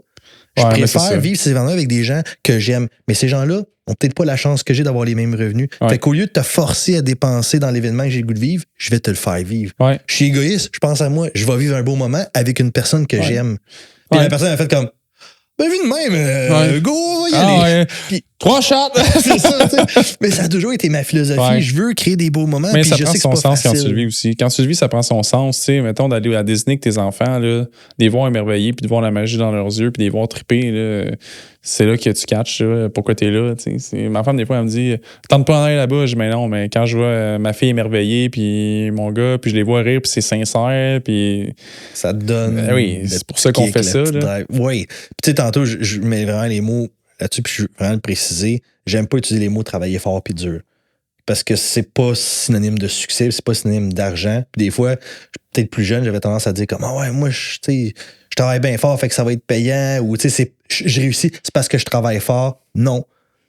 je préfère vivre ces événements avec des gens que j'aime. Mais ces gens-là ont peut-être pas la chance que j'ai d'avoir les mêmes revenus. Fait qu'au lieu de te forcer à dépenser dans l'événement que j'ai le goût de vivre, je vais te le faire vivre. Je suis égoïste, je pense à moi, je vais vivre un beau moment avec une personne que j'aime. Puis la personne a fait comme, ben vu de même, go, on va y aller. Puis, 3 shots! C'est ça, tu sais. Mais ça a toujours été ma philosophie. Je veux créer des beaux moments. Mais puis ça je prend sais que son c'est pas sens facile. quand tu le vis aussi. Quand tu le vis, ça prend son sens. Tu sais, mettons, d'aller à Disney avec tes enfants, là, de les voir émerveiller, puis de voir la magie dans leurs yeux, puis de les voir triper. Là, c'est là que tu catches pourquoi t'es là. Tu sais. Ma femme, des fois, elle me dit tente pas en aller là-bas. Je dis mais non, mais quand je vois ma fille émerveiller, puis mon gars, puis je les vois rire, puis c'est sincère, puis. Ça te donne. Oui, c'est pour ça qu'on fait ça. Oui. Puis tu sais, tantôt, je mets vraiment les mots là-dessus, puis je veux vraiment le préciser. J'aime pas utiliser les mots travailler fort puis dur. Parce que c'est pas synonyme de succès, c'est pas synonyme d'argent. Puis des fois, peut-être plus jeune, j'avais tendance à dire comme ah ouais, moi, je travaille bien fort, fait que ça va être payant. Ou tu sais, je réussis, c'est parce que je travaille fort. Non.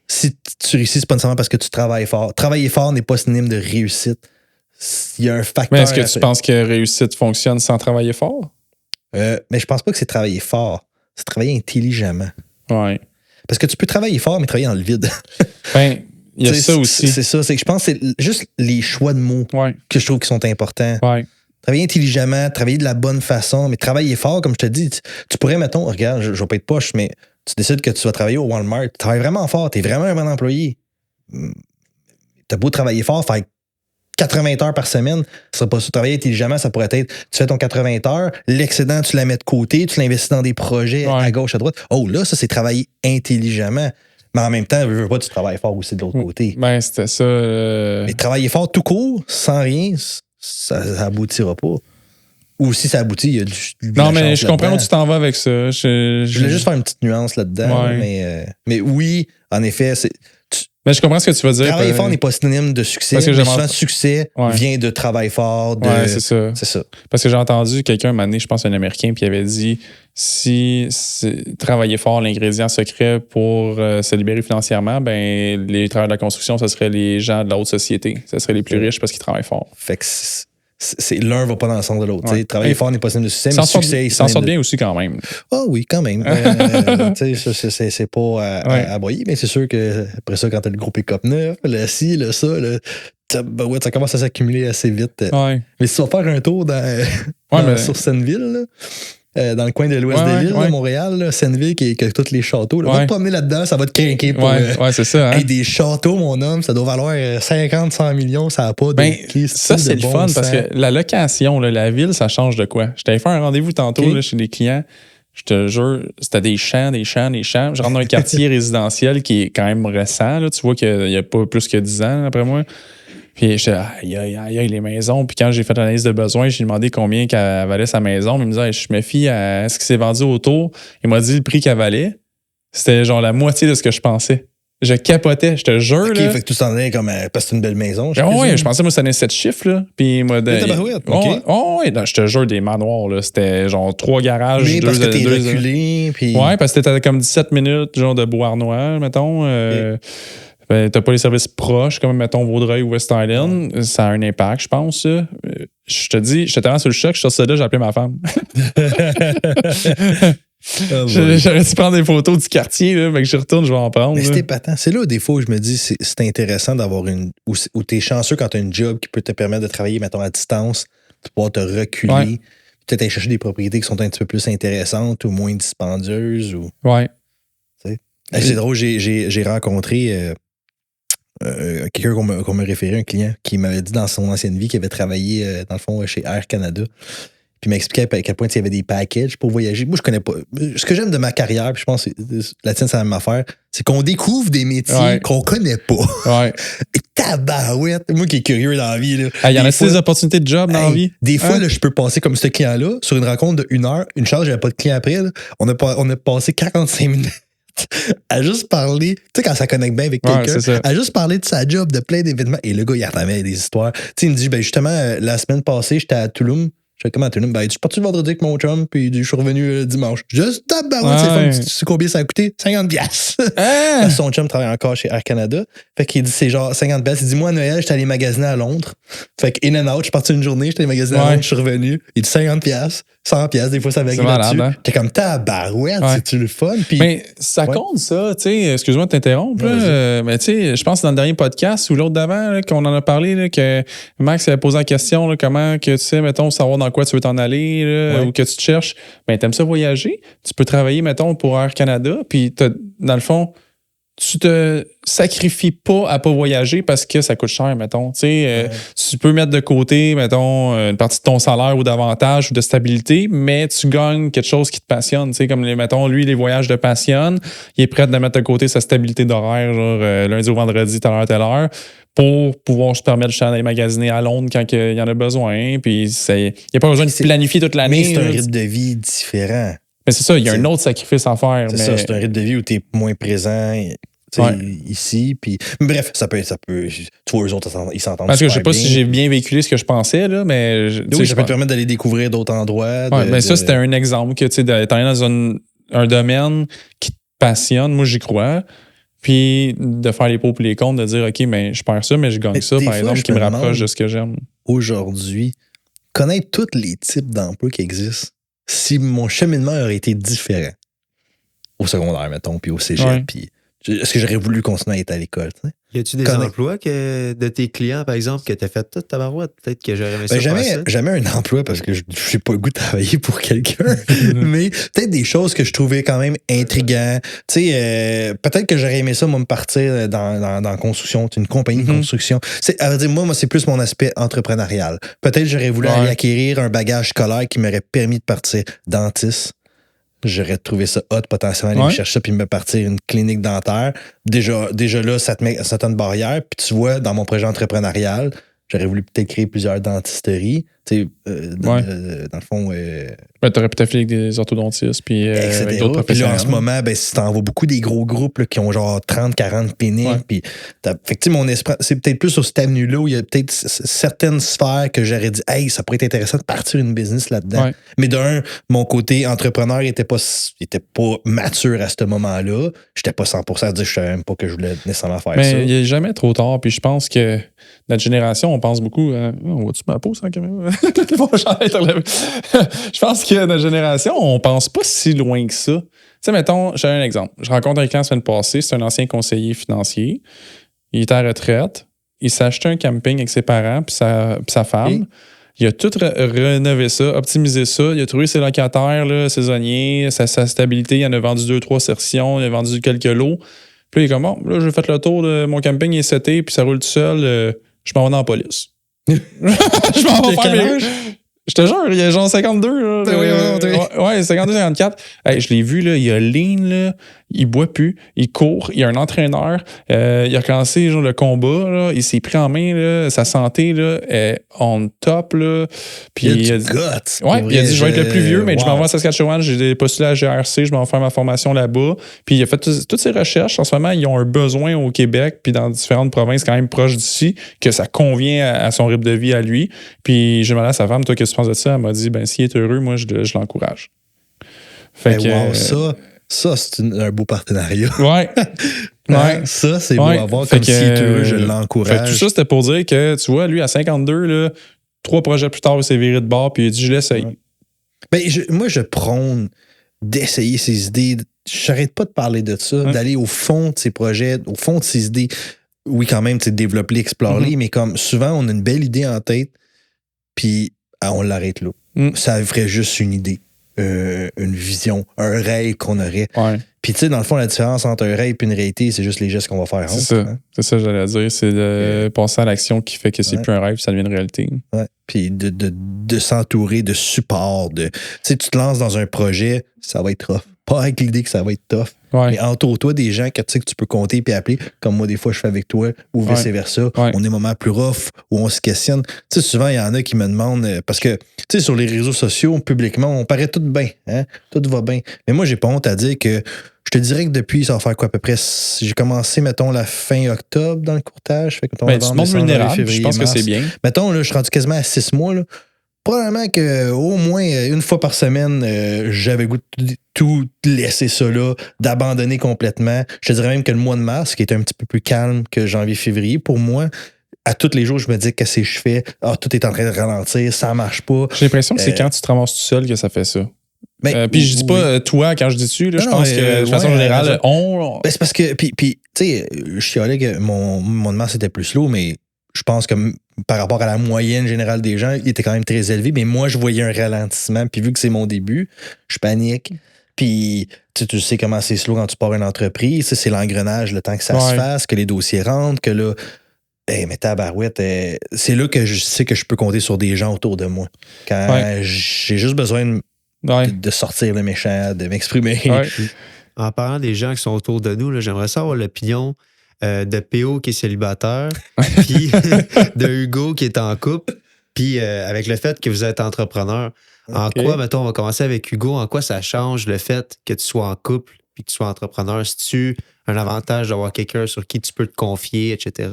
Si tu réussis, c'est pas nécessairement parce que tu travailles fort. Travailler fort n'est pas synonyme de réussite. Il y a un facteur. Mais est-ce que tu penses que réussite fonctionne sans travailler fort? Mais je pense pas que c'est travailler fort. C'est travailler intelligemment. Ouais. Parce que tu peux travailler fort, mais travailler dans le vide. Ben, il y a ça aussi. C'est ça. C'est que je pense que c'est juste les choix de mots que je trouve qui sont importants. Travailler intelligemment, travailler de la bonne façon, mais travailler fort, comme je te dis. Tu pourrais, mettons, regarde, je vais pas être poche, mais tu décides que tu vas travailler au Walmart. Tu travailles vraiment fort. Tu es vraiment un bon employé. T'as beau travailler fort, faire 80 heures par semaine, ça serait pas ça. Travailler intelligemment, ça pourrait être, tu fais ton 80 heures, l'excédent, tu la mets de côté, tu l'investis dans des projets à gauche, à droite. Oh, là, ça, c'est travailler intelligemment. Mais en même temps, je veux pas, tu travailles fort aussi de l'autre côté. Ben, c'était ça. Mais travailler fort tout court, sans rien, ça aboutira pas. Ou si ça aboutit, il y a du non, mais je comprends où tu t'en vas avec ça. Je voulais juste faire une petite nuance là-dedans. Mais oui, en effet, c'est. Mais je comprends ce que tu veux dire. Travailler fort n'est pas synonyme de succès. Parce que souvent, succès vient de travail fort. C'est ça. C'est ça. Parce que j'ai entendu quelqu'un, un moment donné, je pense un Américain, puis il avait dit si travailler fort, l'ingrédient secret pour se libérer financièrement, ben les travailleurs de la construction, ce serait les gens de la haute société. Ce serait les plus riches parce qu'ils travaillent fort. Fait que l'un va pas dans le sens de l'autre. Travailler fort n'est pas synonyme de succès, mais succès, il s'en sort bien aussi quand même. Ah oui, quand même. C'est pas à broyer, mais c'est sûr que après ça, quand t'as le gros pick-up neuf, le ci, le ça, ça commence à s'accumuler assez vite. Mais si tu vas faire un tour sur Senneville, dans le coin de l'ouest de l'île, Montréal, Senneville, qui a tous les châteaux. Là, va te promener là-dedans, ça va te craquer. C'est ça. Hein? Des châteaux, mon homme, ça doit valoir 50-100 millions, ça n'a pas de ça, c'est le fun parce que la location, la ville, ça change de quoi? Je t'avais fait un rendez-vous tantôt là, chez des clients. Je te jure, c'était des champs. Je rentre dans un quartier résidentiel qui est quand même récent. Là. Tu vois qu'il n'y a pas plus que 10 ans, après moi. Puis j'étais, aïe, les maisons. Puis quand j'ai fait l'analyse de besoin, j'ai demandé combien qu'elle valait sa maison. Il me disait, je me fie à ce qui s'est vendu autour. Il m'a dit le prix qu'elle valait. C'était genre la moitié de ce que je pensais. Je capotais, je te jure. OK, là. fait que tout s'en est comme parce que c'est une belle maison. Je pensais, moi, ça donnait 7 chiffres. Là. Puis moi, je te jure, des manoirs. Là. C'était genre 3 garages. Mais parce que t'es reculé. Puis... Ouais, parce que t'étais comme 17 minutes, genre de Beauharnois, mettons. Ben, t'as pas les services proches, comme, mettons, Vaudreuil ou West Island. Ça a un impact, je pense. Je te dis, j'étais tellement sur le choc, je suis sorti de là, j'ai appelé ma femme. J'aurais dû prendre des photos du quartier, là, mais que je retourne, je vais en prendre. Mais c'était épatant. C'est là, des fois, où je me dis, c'est intéressant d'avoir une. Où t'es chanceux quand t'as une job qui peut te permettre de travailler, mettons, à distance, de pouvoir te reculer, peut-être aller chercher des propriétés qui sont un petit peu plus intéressantes ou moins dispendieuses. Ou... Ouais. C'est drôle, j'ai rencontré quelqu'un qu'on m'a référé, un client, qui m'avait dit dans son ancienne vie qu'il avait travaillé, dans le fond, chez Air Canada. Puis il m'expliquait à quel point il y avait des packages pour voyager. Moi, je connais pas. Ce que j'aime de ma carrière, puis je pense que la tienne, c'est la même affaire, c'est qu'on découvre des métiers qu'on connaît pas. Ouais. Et tabarouette! Moi qui est curieux dans la vie. Il y en a des opportunités de job dans la vie. Des fois, là, je peux passer comme ce client-là sur une rencontre de 1 heure. Une chance, j'avais pas de client après. Là. On a passé 45 minutes à juste parler, tu sais, quand ça connecte bien avec quelqu'un, à juste parler de sa job, de plein d'événements. Et le gars, il entamait des histoires. Tu sais, il me dit, ben justement, la semaine passée, j'étais à Tulum. Je fais comment à Tulum? Ben, je suis parti le vendredi avec mon chum, puis je suis revenu dimanche. Juste tabarouette, c'est fun. Tu sais combien ça a coûté? 50$. Son chum travaille encore chez Air Canada. Fait qu'il dit, c'est genre 50$. Il dit, moi, à Noël, j'étais allé magasiner à Londres. Fait que in and out, je suis parti une journée, j'étais allé magasiner à Londres, je suis revenu. Il dit 50$. 100$, des fois ça va là-dessus. Hein? T'es comme tabarouette, c'est-tu le fun? Puis, mais ça compte, ça, tu sais, excuse-moi de t'interrompre, mais tu sais, je pense que dans le dernier podcast ou l'autre d'avant, là, qu'on en a parlé, là, que Max avait posé la question, là, comment que tu sais, mettons, savoir dans quoi tu veux t'en aller, là, ou que tu te cherches, ben t'aimes ça voyager, tu peux travailler, mettons, pour Air Canada, puis dans le fond, tu te sacrifies pas à pas voyager parce que ça coûte cher, mettons. Tu sais, tu peux mettre de côté, mettons, une partie de ton salaire ou d'avantage ou de stabilité, mais tu gagnes quelque chose qui te passionne. Tu sais, comme, mettons, lui, les voyages le passionnent. Il est prêt à mettre de côté sa stabilité d'horaire, genre lundi au vendredi, telle heure, pour pouvoir se permettre d'aller magasiner à Londres quand il y en a besoin. Puis, il n'y a pas besoin de planifier toute l'année. Mais c'est un rythme de vie différent. Mais c'est ça, il y a un autre sacrifice à faire. C'est ça, c'est un rythme de vie où tu es moins présent ici. Puis, bref, ça peut. Tu vois, eux autres, ils s'entendent. Parce que je sais pas si j'ai bien véhiculé ce que je pensais, là, mais. Oui, ça peut te permettre d'aller découvrir d'autres endroits. Ça, c'était un exemple que tu es dans un domaine qui te passionne. Moi, j'y crois. Puis de faire les pour et les contre, de dire, OK, mais je perds ça, mais je gagne ça, par exemple, qui me rapproche de ce que j'aime. Aujourd'hui, connaître tous les types d'emplois qui existent. Si mon cheminement aurait été différent au secondaire, mettons, puis au cégep, puis est-ce que j'aurais voulu continuer à être à l'école? T'sais? Y a-tu des emplois de tes clients, par exemple, que t'as fait toute ta barouette? Peut-être que j'aurais aimé ça. Jamais un emploi parce que je n'ai pas le goût de travailler pour quelqu'un, mais peut-être des choses que je trouvais quand même intriguantes. Peut-être que j'aurais aimé ça, moi, me partir dans la construction, une compagnie de construction. À vrai dire, moi, c'est plus mon aspect entrepreneurial. Peut-être j'aurais voulu aller acquérir un bagage scolaire qui m'aurait permis de partir dentiste. J'aurais trouvé ça hot, potentiellement, aller me chercher ça puis me partir une clinique dentaire. Déjà là, ça te met une barrière. Puis tu vois, dans mon projet entrepreneurial, j'aurais voulu peut-être créer plusieurs dentisteries. Dans le fond... t'aurais peut-être fait avec des orthodontistes puis avec d'autres professionnels. Puis là, en ce moment, si t'en vois beaucoup des gros groupes là, qui ont genre 30-40 cliniques. Puis fait que mon esprit, c'est peut-être plus sur cette avenue-là où il y a peut-être certaines sphères que j'aurais dit, hey, ça pourrait être intéressant de partir une business là-dedans. Ouais. Mais d'un, mon côté entrepreneur était pas mature à ce moment-là. J'étais pas 100% à dire, je savais même pas que je voulais nécessairement faire ça. Mais il n'est jamais trop tard. Puis je pense que notre génération, on pense beaucoup. On voit-tu ma pause en caméra? Je pense que notre génération, on pense pas si loin que ça. Tu sais, mettons, j'ai un exemple. Je rencontre un client la semaine passée, c'est un ancien conseiller financier. Il est à la retraite. Il s'est acheté un camping avec ses parents puis sa femme. Il a tout rénové ça, optimisé ça. Il a trouvé ses locataires là, saisonniers, sa stabilité. Il en a vendu 2-3 sections. Il a vendu quelques lots. Puis là, il est comme, bon, là, j'ai fait le tour de mon camping, il est seté, puis ça roule tout seul. Je m'en vais dans la police. Je m'en vais faire je te jure, il y a genre 52. Là, 52, 54. Hey, je l'ai vu, là, il a lean, là, il boit plus, il court, il y a un entraîneur, il a recommencé genre, le combat, là, il s'est pris en main, là, sa santé là, est on top. Là, puis il a dit, il a dit je vais être le plus vieux, mais je m'en vais à Saskatchewan, j'ai postulé à GRC, je m'en vais faire ma formation là-bas. Puis il a fait toutes ses recherches. En ce moment, ils ont un besoin au Québec, puis dans différentes provinces quand même proches d'ici, que ça convient à son rythme de vie à lui. Puis j'ai demandé à sa femme, toi, qu'est-ce que tu penses de ça? Elle m'a dit, s'il est heureux, moi, je l'encourage. Fait que, ça, c'est un beau partenariat. Ouais. Ça, c'est beau à voir. Comme s'il est heureux, je l'encourage. Tout ça, c'était pour dire que, tu vois, lui, à 52, là, 3 projets plus tard, il s'est viré de bord, puis il a dit, je l'essaye. Moi, je prône d'essayer ses idées. J'arrête pas de parler de ça, d'aller au fond de ses projets, au fond de ses idées. Oui, quand même, développer, explorer, mais comme souvent, on a une belle idée en tête, puis on l'arrête là. Ça ferait juste une idée, une vision, un rêve qu'on aurait. Ouais. Puis, tu sais, dans le fond, la différence entre un rêve et une réalité, c'est juste les gestes qu'on va faire. C'est ça. Hein? C'est ça, j'allais dire. C'est de passer à l'action qui fait que c'est plus un rêve, ça devient une réalité. Ouais. Puis de s'entourer de support. Tu sais, tu te lances dans un projet, ça va être tough. Pas avec l'idée que ça va être tough. Ouais. Mais entoure-toi des gens que tu sais que tu peux compter puis appeler, comme moi, des fois, je fais avec toi, ou vice-versa. Ouais. On est moments plus rough, où on se questionne. Tu sais, souvent, il y en a qui me demandent, parce que, tu sais, sur les réseaux sociaux, publiquement, on paraît tout bien. Hein? Tout va bien. Mais moi, j'ai pas honte à dire que je te dirais que depuis, ça va faire quoi, à peu près, j'ai commencé, mettons, la fin octobre dans le courtage. Fait que, tu montes vulnérable, je pense que c'est bien. Mettons, là, je suis rendu quasiment à 6 mois, là. Probablement qu'au moins une fois par semaine, j'avais goût de tout laisser ça là, d'abandonner complètement. Je te dirais même que le mois de mars, qui était un petit peu plus calme que janvier-février, pour moi, à tous les jours, je me dis qu'est-ce que je fais? Tout est en train de ralentir, ça marche pas. J'ai l'impression que c'est quand tu te ramasses tout seul que ça fait ça. Puis je dis pas toi quand je dis dessus, là, je pense que de façon générale, c'est parce que, puis tu sais, je chialais que mon mois de mars était plus slow, mais je pense que par rapport à la moyenne générale des gens, il était quand même très élevé. Mais moi, je voyais un ralentissement. Puis vu que c'est mon début, je panique. Puis tu sais comment c'est slow quand tu pars une entreprise. C'est l'engrenage, le temps que ça se fasse, que les dossiers rentrent, que là... mais tabarouette, c'est là que je sais que je peux compter sur des gens autour de moi. Quand j'ai juste besoin de sortir le méchant, de m'exprimer. Ouais. En parlant des gens qui sont autour de nous, là, j'aimerais savoir l'opinion de PO qui est célibataire, puis de Hugo qui est en couple, puis avec le fait que vous êtes entrepreneur. En quoi, mettons, on va commencer avec Hugo, en quoi ça change le fait que tu sois en couple puis que tu sois entrepreneur? C'est-tu un avantage d'avoir quelqu'un sur qui tu peux te confier, etc.?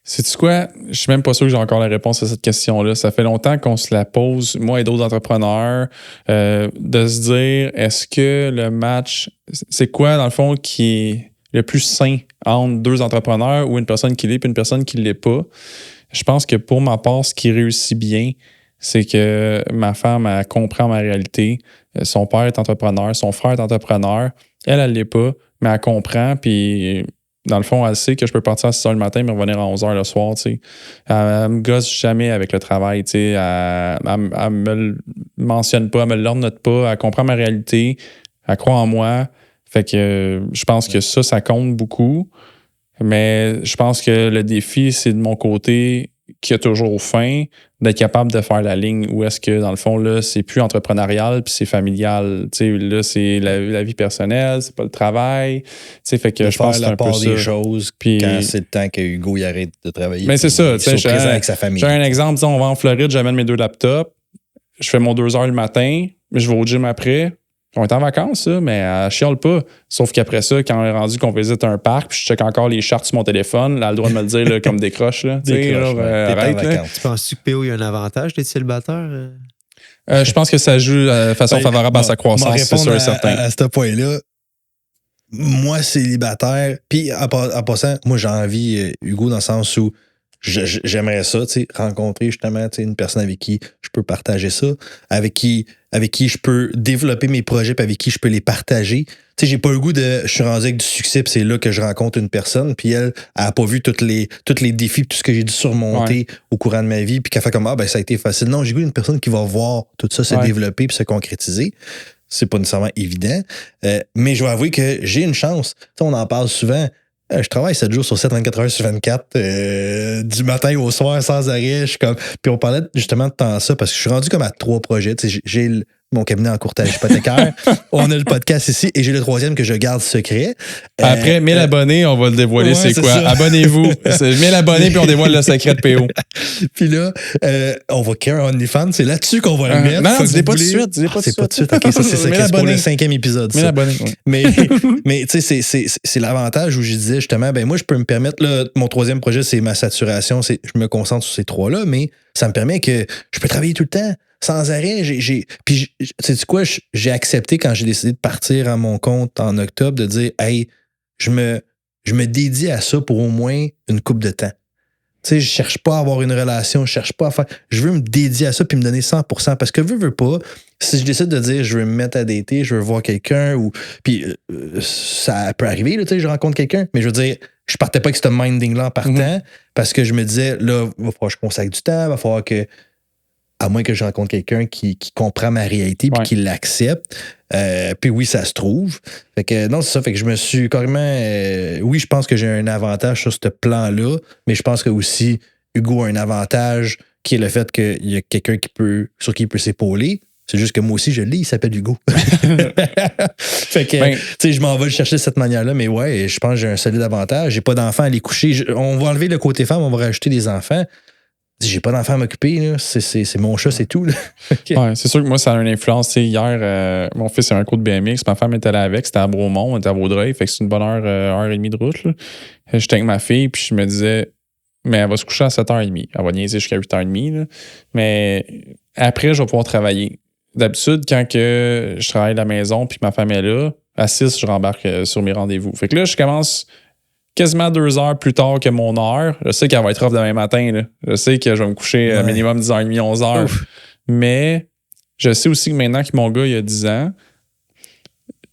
Sais-tu quoi? Je suis même pas sûr que j'ai encore la réponse à cette question-là. Ça fait longtemps qu'on se la pose, moi et d'autres entrepreneurs, de se dire, est-ce que le match, c'est quoi, dans le fond, qui est le plus sain entre deux entrepreneurs ou une personne qui l'est et une personne qui ne l'est pas? Je pense que pour ma part, ce qui réussit bien, c'est que ma femme, elle comprend ma réalité. Son père est entrepreneur, son frère est entrepreneur. Elle l'est pas, mais elle comprend, puis... Dans le fond, elle sait que je peux partir à 6 h le matin et revenir à 11 h le soir. T'sais. Elle me gosse jamais avec le travail. Elle me le mentionne pas, elle me le note pas. Elle comprend ma réalité. Elle croit en moi. Fait que je pense que ça compte beaucoup. Mais je pense que le défi, c'est de mon côté qui a toujours faim, d'être capable de faire la ligne où est-ce que, dans le fond, là, c'est plus entrepreneurial puis c'est familial. Là, c'est la vie personnelle, c'est pas le travail. Fait que je pense que c'est un peu ça. Des choses puis, quand c'est le temps que Hugo il arrête de travailler. Mais c'est ça. Présent avec sa famille. J'ai un exemple. On va en Floride, j'amène mes 2 laptops. Je fais mon 2 heures le matin, mais je vais au gym après. On est en vacances, ça, mais elle chiale pas. Sauf qu'après ça, quand on est rendu qu'on visite un parc, puis je check encore les charts sur mon téléphone, elle a le droit de me le dire là, comme décroche. Là. Arrête, là. Tu penses-tu que PO, il y a un avantage d'être célibataire? Je pense que ça joue de façon favorable à sa croissance, c'est sûr et certain. À ce point-là, moi, célibataire, puis en passant, moi, j'ai envie, Hugo, dans le sens où j'aimerais ça, rencontrer justement une personne avec qui je peux partager ça, avec qui je peux développer mes projets, puis avec qui je peux les partager. J'ai pas le goût de... Je suis rendu avec du succès, puis c'est là que je rencontre une personne, puis elle a pas vu tous les défis, tout ce que j'ai dû surmonter au courant de ma vie, puis qu'elle fait comme, ça a été facile. Non, j'ai le goût d'une personne qui va voir tout ça se développer puis se concrétiser. C'est pas nécessairement évident. Mais je dois avouer que j'ai une chance. On en parle souvent. Je travaille 7 jours sur 7, 24 heures sur 24, du matin au soir, sans arrêt. Je suis comme... Puis on parlait justement de temps ça, parce que je suis rendu comme à 3 projets. J'ai mon cabinet en courtage hypothécaire. On a le podcast ici et j'ai le 3e que je garde secret. Après 1000 abonnés, on va le dévoiler, c'est quoi? Ça. Abonnez-vous. 1000 abonnés, puis on dévoile le secret de PO. Puis là, on va créer un OnlyFans. C'est là-dessus qu'on va le mettre. Non, dis pas tout de suite. C'est pas tout de suite. OK, ça, c'est secret. C'est pour le 5e épisode. 1000 abonnés. Ouais. Mais tu sais, c'est l'avantage où je disais justement, moi, je peux me permettre, là, mon 3e projet, c'est ma saturation. Je me concentre sur ces 3-là, mais ça me permet que je peux travailler tout le temps. Sans arrêt, puis sais-tu quoi, j'ai accepté quand j'ai décidé de partir à mon compte en octobre de dire, hey, je me dédie à ça pour au moins une couple de temps. Tu sais, je cherche pas à avoir une relation, je cherche pas à faire, je veux me dédier à ça puis me donner 100% parce que veux pas, Si je décide de dire je veux me mettre à dater, je veux voir quelqu'un, ou puis ça peut arriver, là, tu sais, je rencontre quelqu'un, mais je veux dire, je partais pas avec ce minding-là en partant parce que je me disais, là, il va falloir que je consacre du temps, il va falloir que, à moins que je rencontre quelqu'un qui comprend ma réalité puis qui l'accepte. Puis oui, ça se trouve. Fait que non, c'est ça. Fait que je me suis carrément... oui, je pense que j'ai un avantage sur ce plan-là, mais je pense que aussi Hugo a un avantage qui est le fait qu'il y a quelqu'un sur qui il peut s'épauler. C'est juste que moi aussi, je l'ai, il s'appelle Hugo. Fait que, tu sais, je m'en vais le chercher de cette manière-là, mais ouais, je pense que j'ai un solide avantage. J'ai pas d'enfants à aller coucher. On va enlever le côté femme, on va rajouter des enfants. J'ai pas d'enfants à m'occuper, là. C'est mon chat, c'est tout. Là. Ouais, c'est sûr que moi, ça a une influence. Hier, mon fils a un cours de BMX, ma femme était là avec, c'était à Bromont, on était à Vaudreuil, fait que c'est une bonne heure et demie de route. Là. J'étais avec ma fille, puis je me disais, mais elle va se coucher à 7h30. Elle va niaiser jusqu'à 8h30. Là. Mais après, je vais pouvoir travailler. D'habitude, quand que je travaille à la maison puis que ma femme est là, à 6, je rembarque sur mes rendez-vous. Fait que là, je commence quasiment 2 heures plus tard que mon heure. Je sais qu'elle va être off demain matin. Là. Je sais que je vais me coucher minimum 10h30, 11h. Ouf. Mais je sais aussi que maintenant que mon gars il a 10 ans,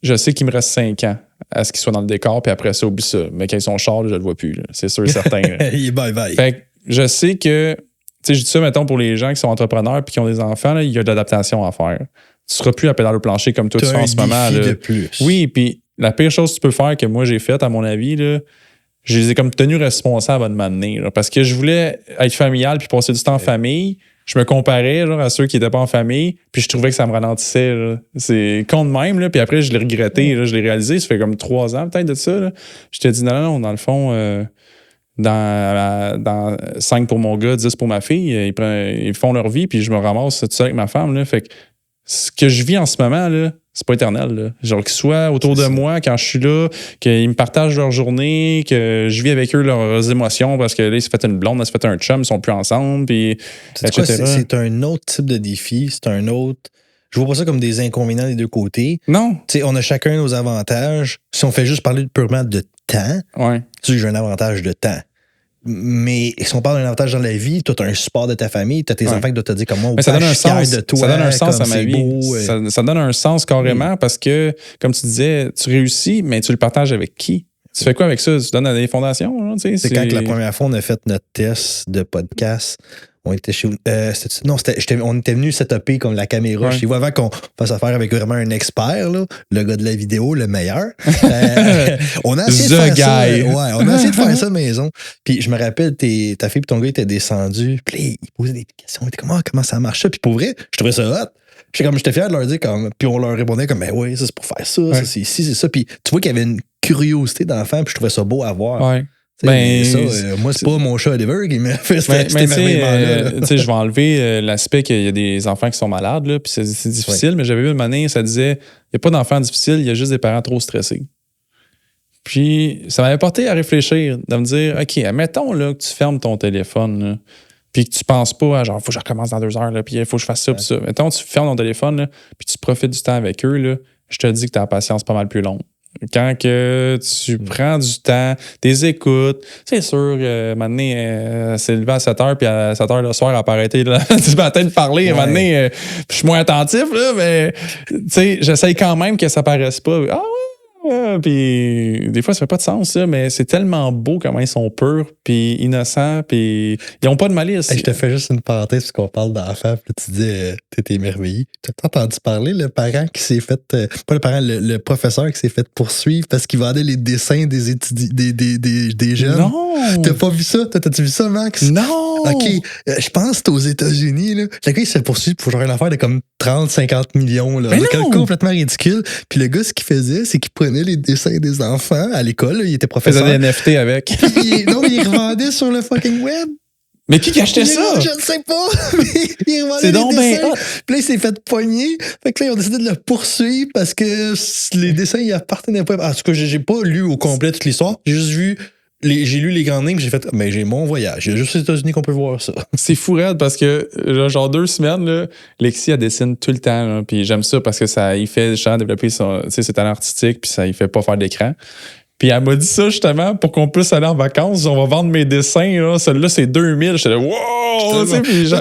je sais qu'il me reste 5 ans à ce qu'il soit dans le décor, puis après ça, oublie ça. Mais quand ils sont chars, je le vois plus. Là. C'est sûr et certain. Il est bye-bye. Fait que je sais que, tu sais, je dis ça, mettons, pour les gens qui sont entrepreneurs puis qui ont des enfants, là, il y a de l'adaptation à faire. Tu seras plus à pédale au plancher comme toi tu fais en ce moment. Là. De plus. Oui, puis la pire chose que tu peux faire que moi j'ai faite, à mon avis, là, je les ai comme tenus responsables à m'amener. Parce que je voulais être familial puis passer du temps en famille. Je me comparais genre, à ceux qui n'étaient pas en famille, puis je trouvais que ça me ralentissait. Là. C'est con de même, là, puis après, je l'ai regretté. Là, je l'ai réalisé, ça fait comme 3 ans peut-être de ça. Là. Je t'ai dit, non, dans le fond, dans 5 pour mon gars, 10 pour ma fille, ils font leur vie, puis je me ramasse tout ça avec ma femme. Là. Fait que ce que je vis en ce moment, là, c'est pas éternel. Là. Genre qu'ils soient autour de moi quand je suis là, qu'ils me partagent leur journée, que je vis avec eux leurs émotions parce que là, ils se fait une blonde, ils se fait un chum, ils sont plus ensemble, puis c'est un autre type de défi, c'est un autre... Je vois pas ça comme des inconvénients des deux côtés. Non. T'sais, on a chacun nos avantages. Si on fait juste parler purement de temps, tu sais, j'ai un avantage de temps. Mais si on parle d'un avantage dans la vie, toi, tu as un support de ta famille, tu as tes enfants qui doivent te dire comment ça donne un sens de toi, ça donne un sens à ma vie. Beau, ça donne un sens carrément parce que, comme tu disais, tu réussis, mais tu le partages avec qui? Tu fais quoi avec ça? Tu donnes à des fondations? C'est quand la première fois on a fait notre test de podcast. On était chez on était venu setuper comme la caméra chez vous avant qu'on fasse affaire avec vraiment un expert, là, le gars de la vidéo, le meilleur. On a essayé de faire ça. Ouais, on a essayé de faire ça à la maison. Puis je me rappelle, ta fille et ton gars étaient descendus. Puis ils posaient des questions. Ils étaient comme, comment ça marche ça? Puis pour vrai, je trouvais ça hot. J'étais fier de leur dire, puis on leur répondait comme, oui, ça c'est pour faire ça, ça c'est ici, c'est ça. Puis tu vois qu'il y avait une curiosité d'enfant, puis je trouvais ça beau à voir. Ouais. Moi, c'est pas mon chat Oliver qui m'a fait cet émerveillement-là. Je vais enlever l'aspect qu'il y a des enfants qui sont malades, là, puis c'est difficile, mais j'avais vu une année, ça disait, il n'y a pas d'enfants difficiles, il y a juste des parents trop stressés. Puis ça m'avait porté à réfléchir, de me dire, OK, admettons là, que tu fermes ton téléphone, là, puis que tu penses pas à genre, faut que je recommence dans 2 heures, là, puis il faut que je fasse ça, puis ça. Mettons, tu fermes ton téléphone, là, puis tu profites du temps avec eux, là, je te dis que tu as la patience pas mal plus longue. Quand que tu prends du temps, tes écoutes, c'est sûr que maintenant, c'est levé à 7h, puis à 7h le soir, elle peut arrêter du matin de parler. Maintenant, je suis moins attentif, là, mais j'essaye quand même que ça paraisse pas. Ah ouais! Puis des fois, ça fait pas de sens, ça, mais c'est tellement beau comment ils sont purs, puis innocents, puis ils ont pas de malice. Hey, je te fais juste une parenthèse parce qu'on parle d'enfants, puis tu dis t'es émerveillé. T'as entendu parler le parent qui s'est fait, pas le parent, le professeur qui s'est fait poursuivre parce qu'il vendait les dessins des jeunes? Non! T'as pas vu ça? T'as-tu vu ça, Max? Non! OK, je pense que c'est aux États-Unis, là. Le gars, il s'est fait poursuivre pour genre une affaire de comme 30-50 millions, là. C'est complètement ridicule. Puis le gars, ce qu'il faisait, c'est qu'il prenait les dessins des enfants à l'école, là, il était professeur. Il faisait des NFT avec. Non, il revendait sur le fucking web. Mais qui achetait ça? Je ne sais pas. Il revendait c'est donc bien hot. Puis là, il s'est fait pogner. Fait que là, ils ont décidé de le poursuivre parce que les dessins, ils appartenaient pas. En tout cas, j'ai pas lu au complet toute l'histoire. J'ai juste vu... J'ai lu les grandes lignes, j'ai fait, mais j'ai mon voyage. Il y a juste aux États-Unis qu'on peut voir ça. C'est fou raide parce que, genre 2 semaines, là, Lexi, elle dessine tout le temps. Là, puis j'aime ça parce que ça, il fait genre développer ses talents artistiques, puis ça, il fait pas faire d'écran. Puis elle m'a dit ça justement pour qu'on puisse aller en vacances. On va vendre mes dessins. Là. Celui-là, c'est 2000. J'étais là, wow!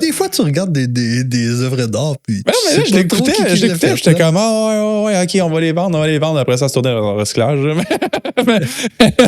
Des fois, tu regardes des œuvres d'art. Puis mais là, je l'écoutais. J'étais comme, ouais, OK, on va les vendre. Après ça, se tourner en recyclage. Mais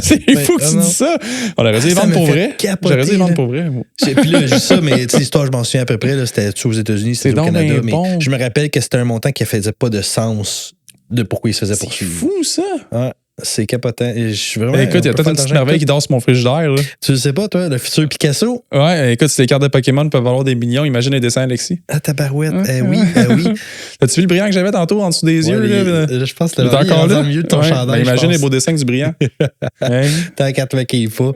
c'est fou que tu dis ça. On aurait dû les vendre pour vrai. J'aurais dû les vendre pour vrai. Puis là, juste ça, mais l'histoire, je m'en souviens à peu près. C'était aux États-Unis, c'était au Canada. Mais je me rappelle que c'était un montant qui faisait pas de sens de pourquoi il se faisait poursuivre. C'est fou, ça. Ouais. C'est capotant. Je suis vraiment. Écoute, il y a peut-être une petite merveille qui dort sur mon frigidaire. Là. Tu le sais pas, toi, le futur Picasso? Ouais, écoute, si les cartes de Pokémon peuvent valoir des millions, imagine les dessins Alexis. Ah, tabarouette. Oui. As-tu vu le brillant que j'avais tantôt en dessous des yeux? Là? Je pense que c'était encore là. Mieux de ton chandail. Imagine les beaux dessins du brillant. Tant qu'à te maquiller pas.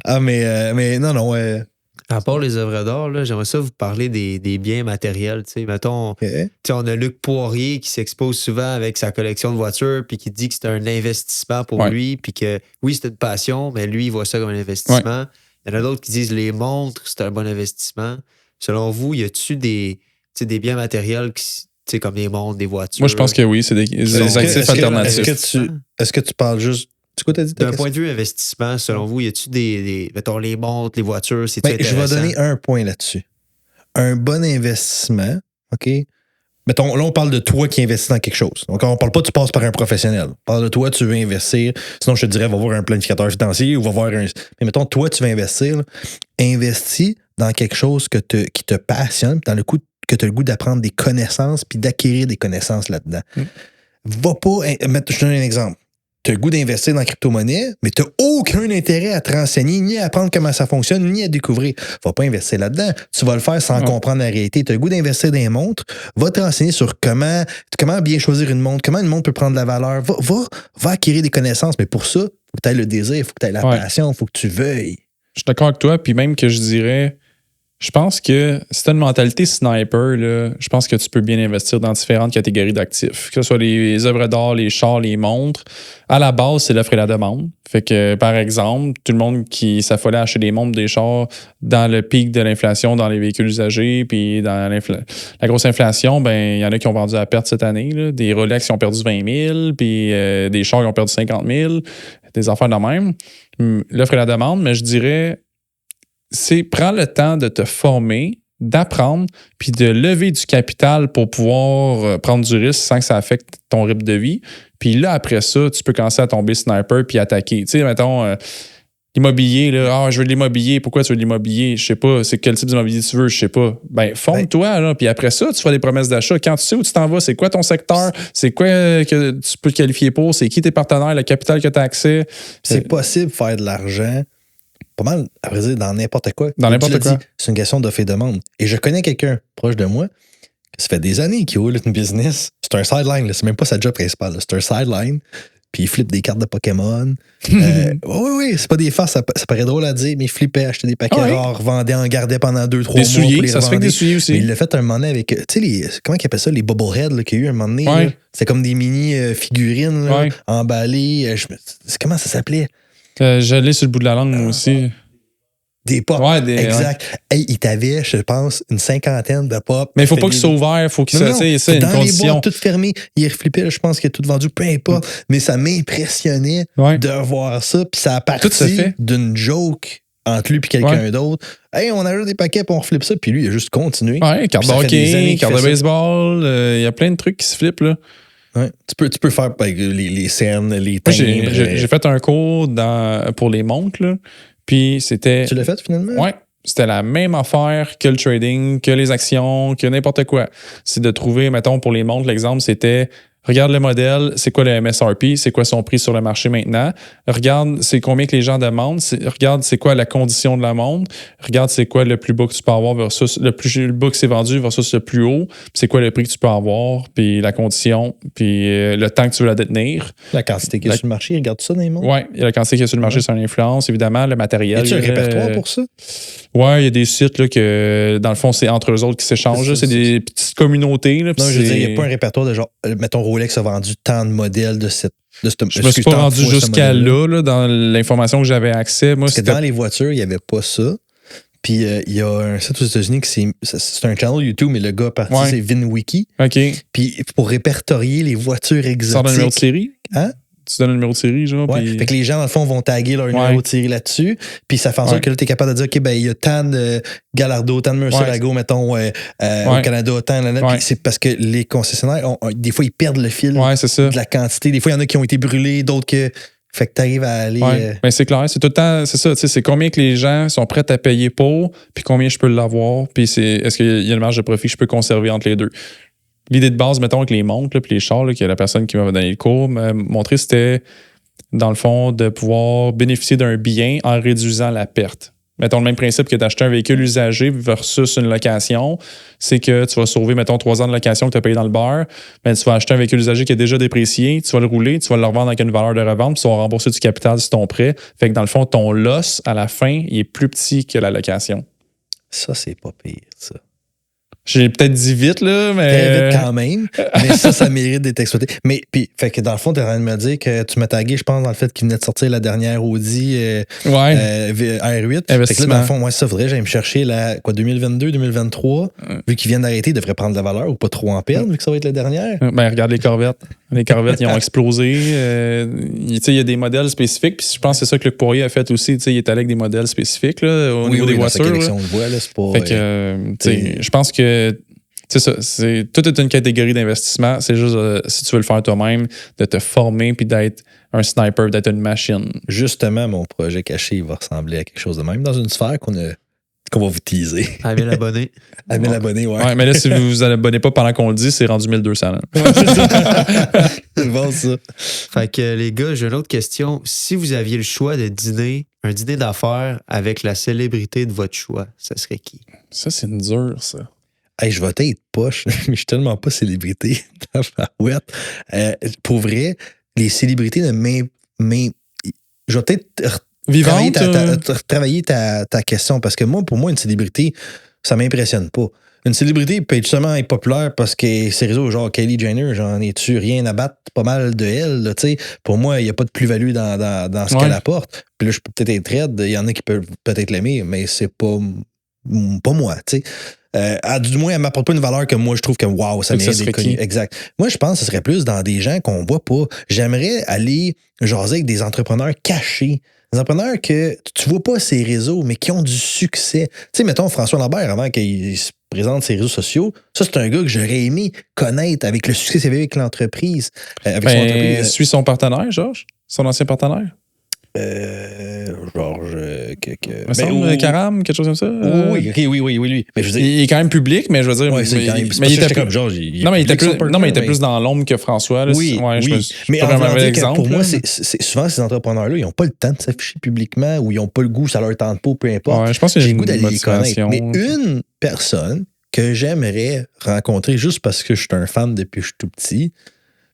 Ah, mais non. À part les œuvres d'art, là, j'aimerais ça vous parler des biens matériels. Mettons, on a Luc Poirier qui s'expose souvent avec sa collection de voitures puis qui dit que c'est un investissement pour lui puis que oui, c'est une passion, mais lui, il voit ça comme un investissement. Il y en a d'autres qui disent les montres, c'est un bon investissement. Selon vous, y a-tu des biens matériels comme les montres, des voitures? Moi, je pense que oui, c'est des actifs alternatifs. Est-ce que tu parles juste... C'est quoi t'as dit? D'un point de vue investissement, selon vous, y a-tu mettons, les montres, les voitures, c'est je vais donner un point là-dessus. Un bon investissement, OK? Mettons, là, on parle de toi qui investis dans quelque chose. Donc, on parle pas tu passes par un professionnel. On parle de toi, tu veux investir. Sinon, je te dirais, va voir un planificateur financier ou va voir un... Mais mettons, toi, tu veux investir. Là, investis dans quelque chose qui te passionne, dans le coup que tu as le goût d'apprendre des connaissances puis d'acquérir des connaissances là-dedans. Va pas... Je te donne un exemple. Tu as le goût d'investir dans la crypto-monnaie, mais tu n'as aucun intérêt à te renseigner, ni à apprendre comment ça fonctionne, ni à découvrir. Va pas investir là-dedans. Tu vas le faire sans comprendre la réalité. Tu as le goût d'investir dans les montres. Va te renseigner sur comment bien choisir une montre, comment une montre peut prendre de la valeur. Va acquérir des connaissances. Mais pour ça, il faut que tu aies le désir, il faut que tu aies la passion, il faut que tu veuilles. Je suis d'accord avec toi, puis même que je dirais... Je pense que si tu as une mentalité sniper, là, je pense que tu peux bien investir dans différentes catégories d'actifs. Que ce soit les œuvres d'art, les chars, les montres. À la base, c'est l'offre et la demande. Fait que, par exemple, tout le monde qui s'affolait à acheter des montres, des chars dans le pic de l'inflation dans les véhicules usagés, puis dans la grosse inflation, ben il y en a qui ont vendu à perte cette année. Là. Des Rolex qui ont perdu 20 000, puis des chars qui ont perdu 50 000, des affaires de même. L'offre et la demande, mais je dirais... prends le temps de te former, d'apprendre, puis de lever du capital pour pouvoir prendre du risque sans que ça affecte ton rythme de vie. Puis là, après ça, tu peux commencer à tomber sniper puis attaquer. Tu sais, mettons, l'immobilier, là, je veux de l'immobilier. Pourquoi tu veux de l'immobilier? Je sais pas. C'est quel type d'immobilier tu veux? Je sais pas. Ben, forme-toi, là. Puis après ça, tu fais des promesses d'achat. Quand tu sais où tu t'en vas, c'est quoi ton secteur? C'est quoi que tu peux te qualifier pour? C'est qui tes partenaires? Le capital que tu as accès? C'est possible de faire de l'argent pas mal, à vrai dire, dans n'importe quoi. Dans n'importe quoi. C'est une question d'offre et demande. Et je connais quelqu'un proche de moi qui ça fait des années qu'il roule une business. C'est un sideline, c'est même pas sa job principale. C'est un sideline. Puis il flippe des cartes de Pokémon. Oui, c'est pas des farces, ça paraît drôle à dire, mais il flippait, achetait des paquets rares, vendait, en gardait pendant 2-3 mois. Des souliers, ça se fait que des souliers aussi. Mais il l'a fait un moment donné avec, tu sais, comment il appelle ça, les Bubbleheads qu'il y a eu un moment donné. C'était comme des mini figurines là, emballées. Comment ça s'appelait? Je l'ai sur le bout de la langue, moi aussi. Des pop. Exact. Hey, il t'avait, je pense, une 50aine de pop. Mais il faut pas que ce soit ouvert, il faut que ça ait une dans condition. Les boîtes toutes fermées. Il reflippait, je pense qu'il a tout vendu, peu importe. Mais ça m'impressionnait de voir ça. Puis ça a parti d'une joke entre lui et quelqu'un d'autre. Hey, on ajoute des paquets puis on reflippe ça. Puis lui, il a juste continué. Ouais, carte de hockey, carte de baseball. Il y a plein de trucs qui se flippent, là. Ouais. Tu peux faire les scènes, les timbres. J'ai fait un cours pour les montres, là. Puis c'était... Tu l'as fait finalement? Oui. C'était la même affaire que le trading, que les actions, que n'importe quoi. C'est de trouver, mettons, pour les montres, l'exemple, c'était... Regarde le modèle, c'est quoi le MSRP, c'est quoi son prix sur le marché maintenant. Regarde, c'est combien que les gens demandent. Regarde, c'est quoi la condition de la montre. Regarde, c'est quoi le plus bas que tu peux avoir versus le plus bas que c'est vendu versus le plus haut. Puis c'est quoi le prix que tu peux avoir, puis la condition, puis le temps que tu veux la détenir. La quantité qui est sur le marché, regarde ça dans les montres? Oui, la quantité qui est sur le marché, c'est une influence, évidemment. Le matériel. Y a-tu un répertoire pour ça? Oui, il y a des sites là, que, dans le fond, c'est entre eux autres qui s'échangent. C'est des petites communautés. Là, non, je veux dire, il n'y a pas un répertoire de genre, mettons, Rolex a vendu tant de modèles de cette. Je me suis pas rendu jusqu'à là, dans l'information que j'avais accès. Moi, parce que dans les voitures, il n'y avait pas ça. Puis il y a un site aux États-Unis c'est un channel YouTube, mais le gars parti, c'est VinWiki. OK. Puis pour répertorier les voitures exotiques. Ça sort d'un numéro de série? Hein? Tu donnes un numéro de série, genre. Ouais. Puis... Fait que les gens, dans le fond, vont taguer leur numéro de série là-dessus. Puis ça fait en sorte que là, t'es capable de dire, OK, ben, il y a tant de Gallardo, tant de Murcielago, mettons, au Canada, tant là. Puis c'est parce que les concessionnaires, des fois, ils perdent le fil de la quantité. Des fois, il y en a qui ont été brûlés, d'autres que. Fait que t'arrives à aller. Ben, c'est clair, c'est tout le temps, c'est ça, tu sais, c'est combien que les gens sont prêts à payer pour, puis combien je peux l'avoir, puis est-ce qu'il y a une marge de profit que je peux conserver entre les deux. L'idée de base, mettons, avec les montres, puis les chars, là, que la personne qui m'a donné le cours m'a montré, c'était, dans le fond, de pouvoir bénéficier d'un bien en réduisant la perte. Mettons le même principe que d'acheter un véhicule usagé versus une location, c'est que tu vas sauver, mettons, 3 ans de location que tu as payé dans le beurre, mais tu vas acheter un véhicule usagé qui est déjà déprécié, tu vas le rouler, tu vas le revendre avec une valeur de revente, puis tu vas rembourser du capital sur ton prêt. Fait que dans le fond, ton loss, à la fin, il est plus petit que la location. Ça, c'est pas pire, ça. J'ai peut-être dit vite, là, mais... Très vite quand même, mais ça mérite d'être exploité. Mais, puis, fait que dans le fond, t'es en train de me dire que tu m'as tagué, je pense, dans le fait qu'il venait de sortir la dernière Audi R8. Fait que là, dans le fond, moi, ça, faudrait que j'aille me chercher la, 2022, 2023, vu qu'ils viennent d'arrêter, ils devraient prendre de la valeur ou pas trop en perdre, vu que ça va être la dernière. Ben, regarde les Corvettes. Les Corvettes, ils ont explosé. Il y a des modèles spécifiques, puis je pense que c'est ça que Luc Poirier a fait aussi. Il est allé avec des modèles spécifiques, là, au niveau des voitures. Fait que, je pense que c'est ça, tout est une catégorie d'investissement. C'est juste, si tu veux le faire toi-même, de te former puis d'être un sniper, d'être une machine. Justement, mon projet caché, il va ressembler à quelque chose de même dans une sphère qu'on va vous teaser. À 1000 abonnés. À 1000 abonnés, ouais. Mais là, si vous vous abonnez pas pendant qu'on le dit, c'est rendu 1200. C'est bon, ça. Fait que, les gars, j'ai une autre question. Si vous aviez le choix de dîner, un dîner d'affaires avec la célébrité de votre choix, ça serait qui? Ça, c'est une dure, ça. Hey, je vais être poche, mais je suis tellement pas célébrité. Pour vrai, les célébrités de je vais peut-être travailler ta question, parce que pour moi, une célébrité, ça m'impressionne pas. Une célébrité peut justement être populaire parce que ces réseaux, genre Kylie Jenner, j'en ai-tu rien à battre pas mal de elle. Là, pour moi, il n'y a pas de plus-value dans ce qu'elle apporte. Puis là, je peux peut-être être raide, il y en a qui peuvent peut-être l'aimer, mais c'est pas moi, tu sais. Du moins, elle ne m'apporte pas une valeur que moi, je trouve que wow, ça mérite d'être connu. Exact. Moi, je pense que ce serait plus dans des gens qu'on voit pas. J'aimerais aller jaser avec des entrepreneurs cachés. Des entrepreneurs que tu vois pas ces réseaux, mais qui ont du succès. Tu sais, mettons François Lambert, avant qu'il se présente ses réseaux sociaux, ça, c'est un gars que j'aurais aimé connaître avec le succès qu'il avait avec l'entreprise. Avec son entreprise. Suis son partenaire, Georges? Son ancien partenaire? Georges Caram, quelque chose comme ça? Oui, lui. Mais je veux dire, il est quand même public, mais je veux dire. Ouais, mais il était comme Georges. Il était plus dans l'ombre que François. Là. Oui. Mais pour moi, c'est souvent ces entrepreneurs-là, ils n'ont pas le temps de s'afficher publiquement ou ils n'ont pas le goût, ça leur tente pas, peu importe. Ouais, je pense que j'ai le goût d'aller les connaître. Mais une personne que j'aimerais rencontrer juste parce que je suis un fan depuis que je suis tout petit,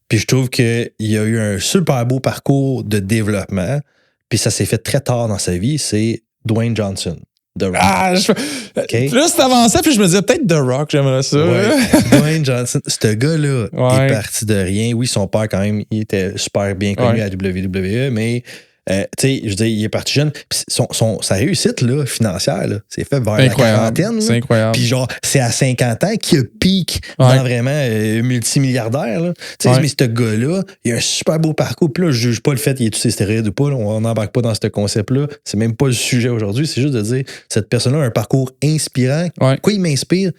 puis je trouve qu'il y a eu un super beau parcours de développement. Puis ça s'est fait très tard dans sa vie, c'est Dwayne Johnson. The Rock. Plus t'avançais, puis je me disais peut-être The Rock, j'aimerais ça. Ouais. Dwayne Johnson, ce gars-là est parti de rien. Oui, son père, quand même, il était super bien connu à WWE, mais tu sais, je veux dire, il est parti jeune. Puis sa réussite là, financière, là, c'est fait vers la quarantaine. C'est incroyable. Puis genre, c'est à 50 ans qu'il a pique dans vraiment multimilliardaire. Tu sais, mais ce gars-là, il a un super beau parcours. Puis là, je juge pas le fait qu'il ait tous ses stéroïdes ou pas. Là, on n'embarque pas dans ce concept-là. C'est même pas le sujet aujourd'hui. C'est juste de dire, cette personne-là a un parcours inspirant. Quoi, il m'inspire?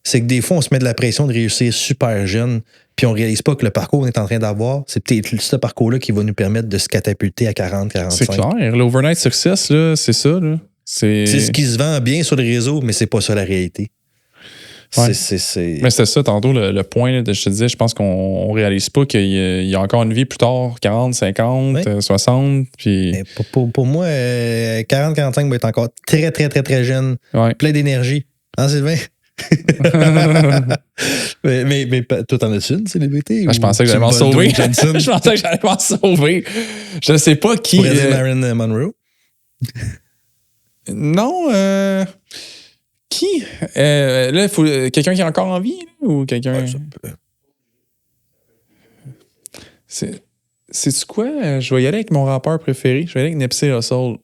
C'est que des fois, on se met de la pression de réussir super jeune. Puis on réalise pas que le parcours qu'on est en train d'avoir, c'est peut-être ce parcours-là qui va nous permettre de se catapulter à 40, 45. C'est clair. L'overnight success, là, c'est ça. Là. C'est ce qui se vend bien sur les réseaux, mais c'est pas ça la réalité. Ouais. Mais c'était ça, tantôt, le point, là, je te disais, je pense qu'on réalise pas qu'il y a encore une vie plus tard, 40, 50, 60. Puis... Pour moi, 40, 45 va être encore très, très, très, très jeune. Plein d'énergie. Hein, Sylvain? mais toi, t'en as-tu une célébrité? Je pensais que j'allais m'en sauver. Je pensais que j'allais m'en sauver. Je ne sais pas qui. Pour dire Marilyn Monroe? Non. Qui? Là, il faut quelqu'un qui est encore en vie? Ou quelqu'un. C'est-tu quoi? Je vais y aller avec mon rappeur préféré. Je vais y aller avec Nipsey Hussle.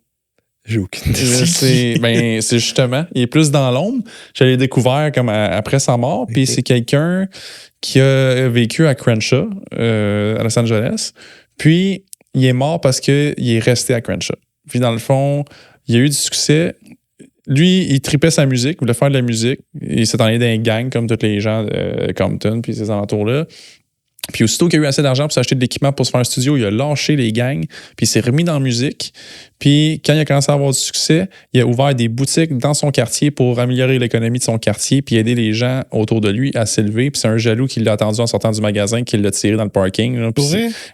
J'ai aucune idée. C'est justement, il est plus dans l'ombre. Je l'ai découvert comme après sa mort. Puis c'est quelqu'un qui a vécu à Crenshaw, à Los Angeles. Puis il est mort parce qu'il est resté à Crenshaw. Puis dans le fond, il a eu du succès. Lui, il tripait sa musique, il voulait faire de la musique. Il s'est allé dans un gang comme tous les gens de Compton puis ces alentours-là. Puis aussitôt qu'il a eu assez d'argent pour s'acheter de l'équipement pour se faire un studio, il a lâché les gangs, puis il s'est remis dans la musique. Puis quand il a commencé à avoir du succès, il a ouvert des boutiques dans son quartier pour améliorer l'économie de son quartier puis aider les gens autour de lui à s'élever. Puis c'est un jaloux qui l'a attendu en sortant du magasin, qui l'a tiré dans le parking. Là. Puis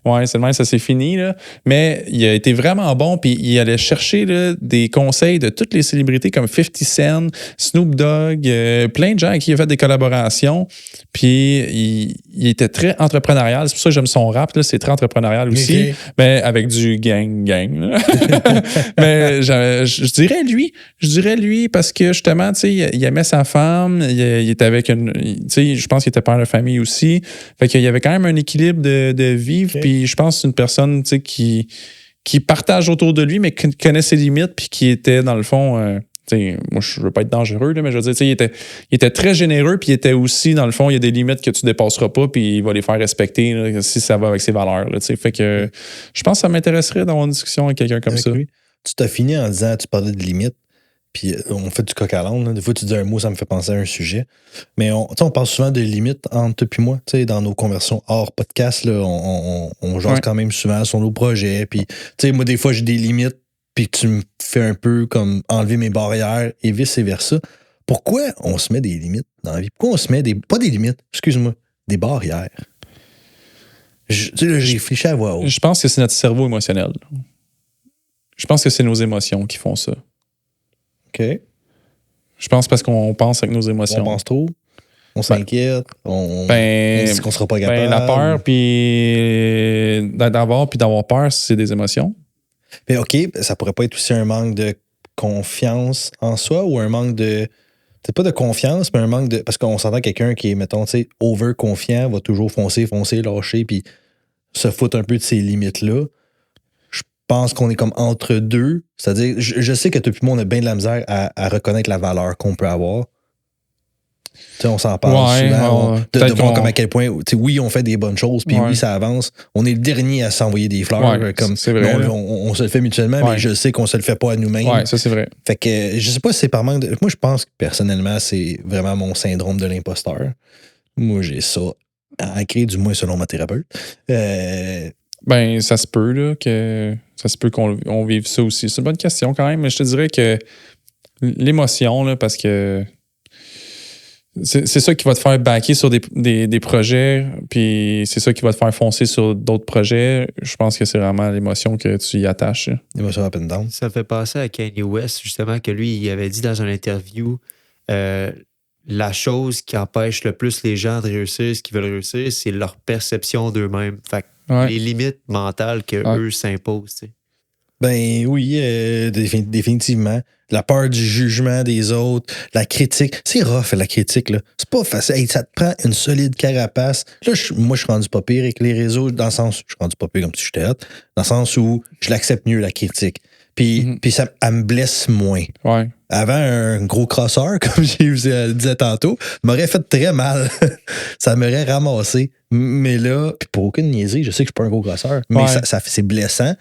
ouais, c'est le même, ça c'est fini. Là. Mais il a été vraiment bon, puis il allait chercher là, des conseils de toutes les célébrités comme 50 Cent, Snoop Dogg, plein de gens avec qui il a fait des collaborations. Puis il était très entrepreneurial. C'est pour ça que j'aime son rap. Là. C'est très entrepreneurial aussi. Okay. Mais avec du gang. Là. Mais je dirais lui parce que justement, tu sais, il aimait sa femme. Il était avec une. Tu sais, je pense qu'il était père de famille aussi. Fait qu'il y avait quand même un équilibre de vivre. Okay. Puis je pense que c'est une personne, tu sais, qui partage autour de lui, mais qui connaît ses limites. Puis qui était, dans le fond. Moi, je veux pas être dangereux, là, mais je veux dire, il était très généreux, puis il était aussi, dans le fond, il y a des limites que tu dépasseras pas, puis il va les faire respecter là, si ça va avec ses valeurs. Là, fait que je pense que ça m'intéresserait d'avoir une discussion avec quelqu'un comme ça. Lui. Tu t'as fini en disant, tu parlais de limites, puis on fait du coq à l'âne. Des fois, tu dis un mot, ça me fait penser à un sujet. Mais on parle souvent de limites entre toi et moi. Dans nos conversions hors podcast, là, on jase quand même souvent sur nos projets. Puis, moi, des fois, j'ai des limites, puis tu me fais un peu comme enlever mes barrières et vice-versa. Pourquoi on se met des limites dans la vie? Pourquoi on se met pas des limites, excuse-moi, des barrières? J'ai réfléchi à voix haute. Je pense que c'est notre cerveau émotionnel. Je pense que c'est nos émotions qui font ça. OK. Je pense parce qu'on pense avec nos émotions. On pense trop? On s'inquiète? On dit qu'on sera pas capable? La peur, puis d'avoir peur, c'est des émotions. Mais OK, ça pourrait pas être aussi un manque de confiance en soi ou un manque de... Peut-être pas de confiance, mais un manque de... Parce qu'on s'entend quelqu'un qui est, mettons, over-confiant, va toujours foncer, lâcher, puis se foutre un peu de ses limites-là. Je pense qu'on est comme entre deux. C'est-à-dire, je sais que depuis moi, on a bien de la misère à reconnaître la valeur qu'on peut avoir. T'sais, on s'en parle souvent, de voir comme à quel point, oui, on fait des bonnes choses, puis oui, ça avance. On est le dernier à s'envoyer des fleurs. Comme, c'est vrai. On se le fait mutuellement, mais je sais qu'on se le fait pas à nous-mêmes. Ouais, ça, c'est vrai. Fait que je sais pas si c'est par manque de... Moi, je pense que personnellement, c'est vraiment mon syndrome de l'imposteur. Moi, j'ai ça ancré, du moins selon ma thérapeute. Ça se peut, là, que ça se peut qu'on vive ça aussi. C'est une bonne question quand même, mais je te dirais que l'émotion, là, parce que c'est ça qui va te faire backer sur des projets, puis c'est ça qui va te faire foncer sur d'autres projets. Je pense que c'est vraiment l'émotion que tu y attaches. L'émotion up and down. Ça fait penser à Kanye West, justement, que lui, il avait dit dans une interview la chose qui empêche le plus les gens de réussir ce qu'ils veulent réussir, c'est leur perception d'eux-mêmes. Fait que les limites mentales qu'eux s'imposent. T'sais. Ben oui, définitivement. La peur du jugement des autres, la critique. C'est rough, la critique, là. C'est pas facile. Hey, ça te prend une solide carapace. Là, moi, je suis rendu pas pire avec les réseaux, dans le sens... Je suis rendu pas pire comme si j'étais hot, dans le sens où je l'accepte mieux, la critique. Puis ça, elle me blesse moins. Ouais. Avant, un gros crosseur, comme je disais tantôt, m'aurait fait très mal. Ça m'aurait ramassé. Mais là, puis pour aucune niaiserie, je sais que je suis pas un gros crosseur, mais c'est blessant.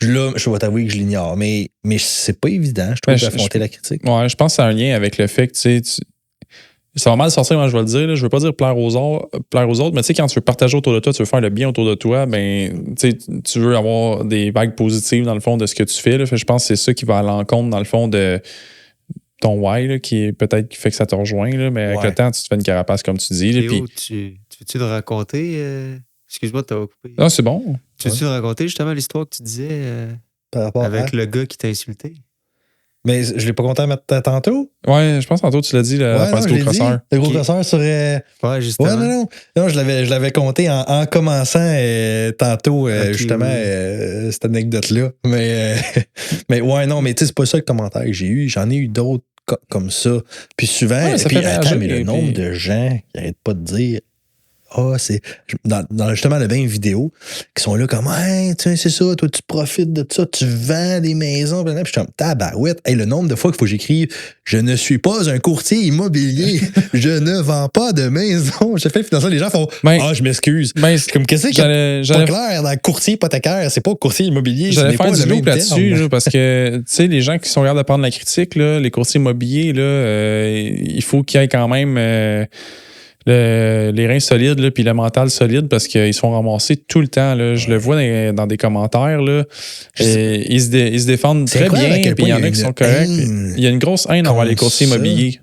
Là, je vais t'avouer que je l'ignore, mais c'est pas évident, je trouve, d'affronter la critique. Ouais, je pense que c'est un lien avec le fait que, tu sais, ça va mal sortir, moi, je vais le dire. Là, je veux pas dire plaire aux autres, mais tu sais, quand tu veux partager autour de toi, tu veux faire le bien autour de toi, ben, tu veux avoir des vagues positives, dans le fond, de ce que tu fais. Là. Fait, je pense que c'est ça qui va à l'encontre, dans le fond, de ton why, là, qui est peut-être qui fait que ça te rejoint, là, mais avec le temps, tu te fais une carapace, comme tu dis. Là, Léo, tu veux-tu le raconter? Excuse-moi de t'avoir coupé. Non, c'est bon. Tu veux-tu raconter justement l'histoire que tu disais par rapport avec le gars qui t'a insulté? Mais je l'ai pas compté tantôt? Ouais, je pense tantôt tu l'as dit, le gros crosseur. Le gros crosseur serait... Ouais, justement. Ouais, non, je l'avais compté en commençant tantôt, justement, cette anecdote-là. Mais ouais, non, mais tu sais, c'est pas ça le commentaire que j'ai eu. J'en ai eu d'autres comme ça. Puis souvent, mais le nombre de gens qui n'arrêtent pas de dire c'est dans justement le bain vidéo, qui sont là comme, hey, tiens, c'est ça, toi, tu profites de ça, tu vends des maisons. Puis je suis comme, tabarouette. Hey, le nombre de fois qu'il faut que j'écrive, je ne suis pas un courtier immobilier, je ne vends pas de maison. Je fais financer, les gens font, je m'excuse. Comme, qu'est-ce que c'est pas clair dans le courtier hypothécaire, c'est pas courtier immobilier. J'allais faire du loop là-dessus, là, parce que, tu sais, les gens qui sont capables de prendre la critique, là, les courtiers immobiliers, là, il faut qu'il y ait quand même les reins solides là, puis le mental solide parce qu'ils sont ramassés tout le temps. Là. Je le vois dans des commentaires. Là, ils se défendent très bien, puis il y en a qui sont corrects. Il y a une grosse haine envers les courtiers immobiliers.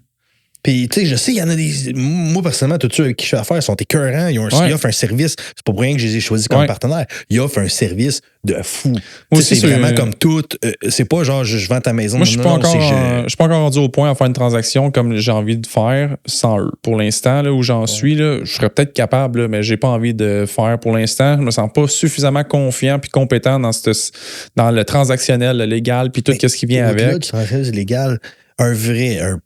Puis, tu sais, je sais, il y en a des. Moi, personnellement, tous ceux avec qui je fais affaire sont écœurants. Ils offrent un service. C'est pas pour rien que je les ai choisis comme partenaire. Ils offrent un service de fou. C'est vraiment comme tout. C'est pas genre, je vends ta maison. Moi, je suis pas encore rendu au point à faire une transaction comme j'ai envie de faire sans eux. Pour l'instant, là où j'en suis, là, je serais peut-être capable, là, mais j'ai pas envie de faire pour l'instant. Je me sens pas suffisamment confiant puis compétent dans le transactionnel, le légal, puis tout ce qui vient avec. Le transactionnel légal. Un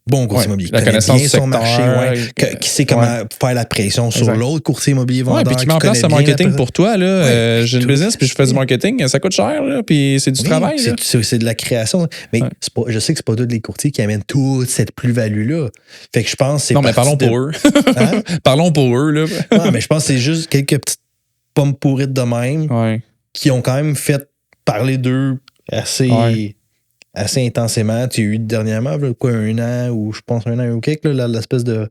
bon courtier immobilier. La connaissance bien son marché, qui sait comment faire la pression sur l'autre courtier immobilier vendeur. Puis qui met en place le marketing pour toi. Là. J'ai une business, puis je fais du marketing. Ça coûte cher, là, puis c'est du travail. C'est de la création. Mais je sais que c'est pas tous les courtiers qui amènent toute cette plus-value-là. Fait que je pense que c'est. Non, mais parlons pour eux. Hein? Parlons pour eux. Là. Non, mais je pense que c'est juste quelques petites pommes pourrites de même qui ont quand même fait parler d'eux assez intensément. Tu as eu dernièrement, quoi, 1 an, ou je pense 1 an ou quelque, l'espèce de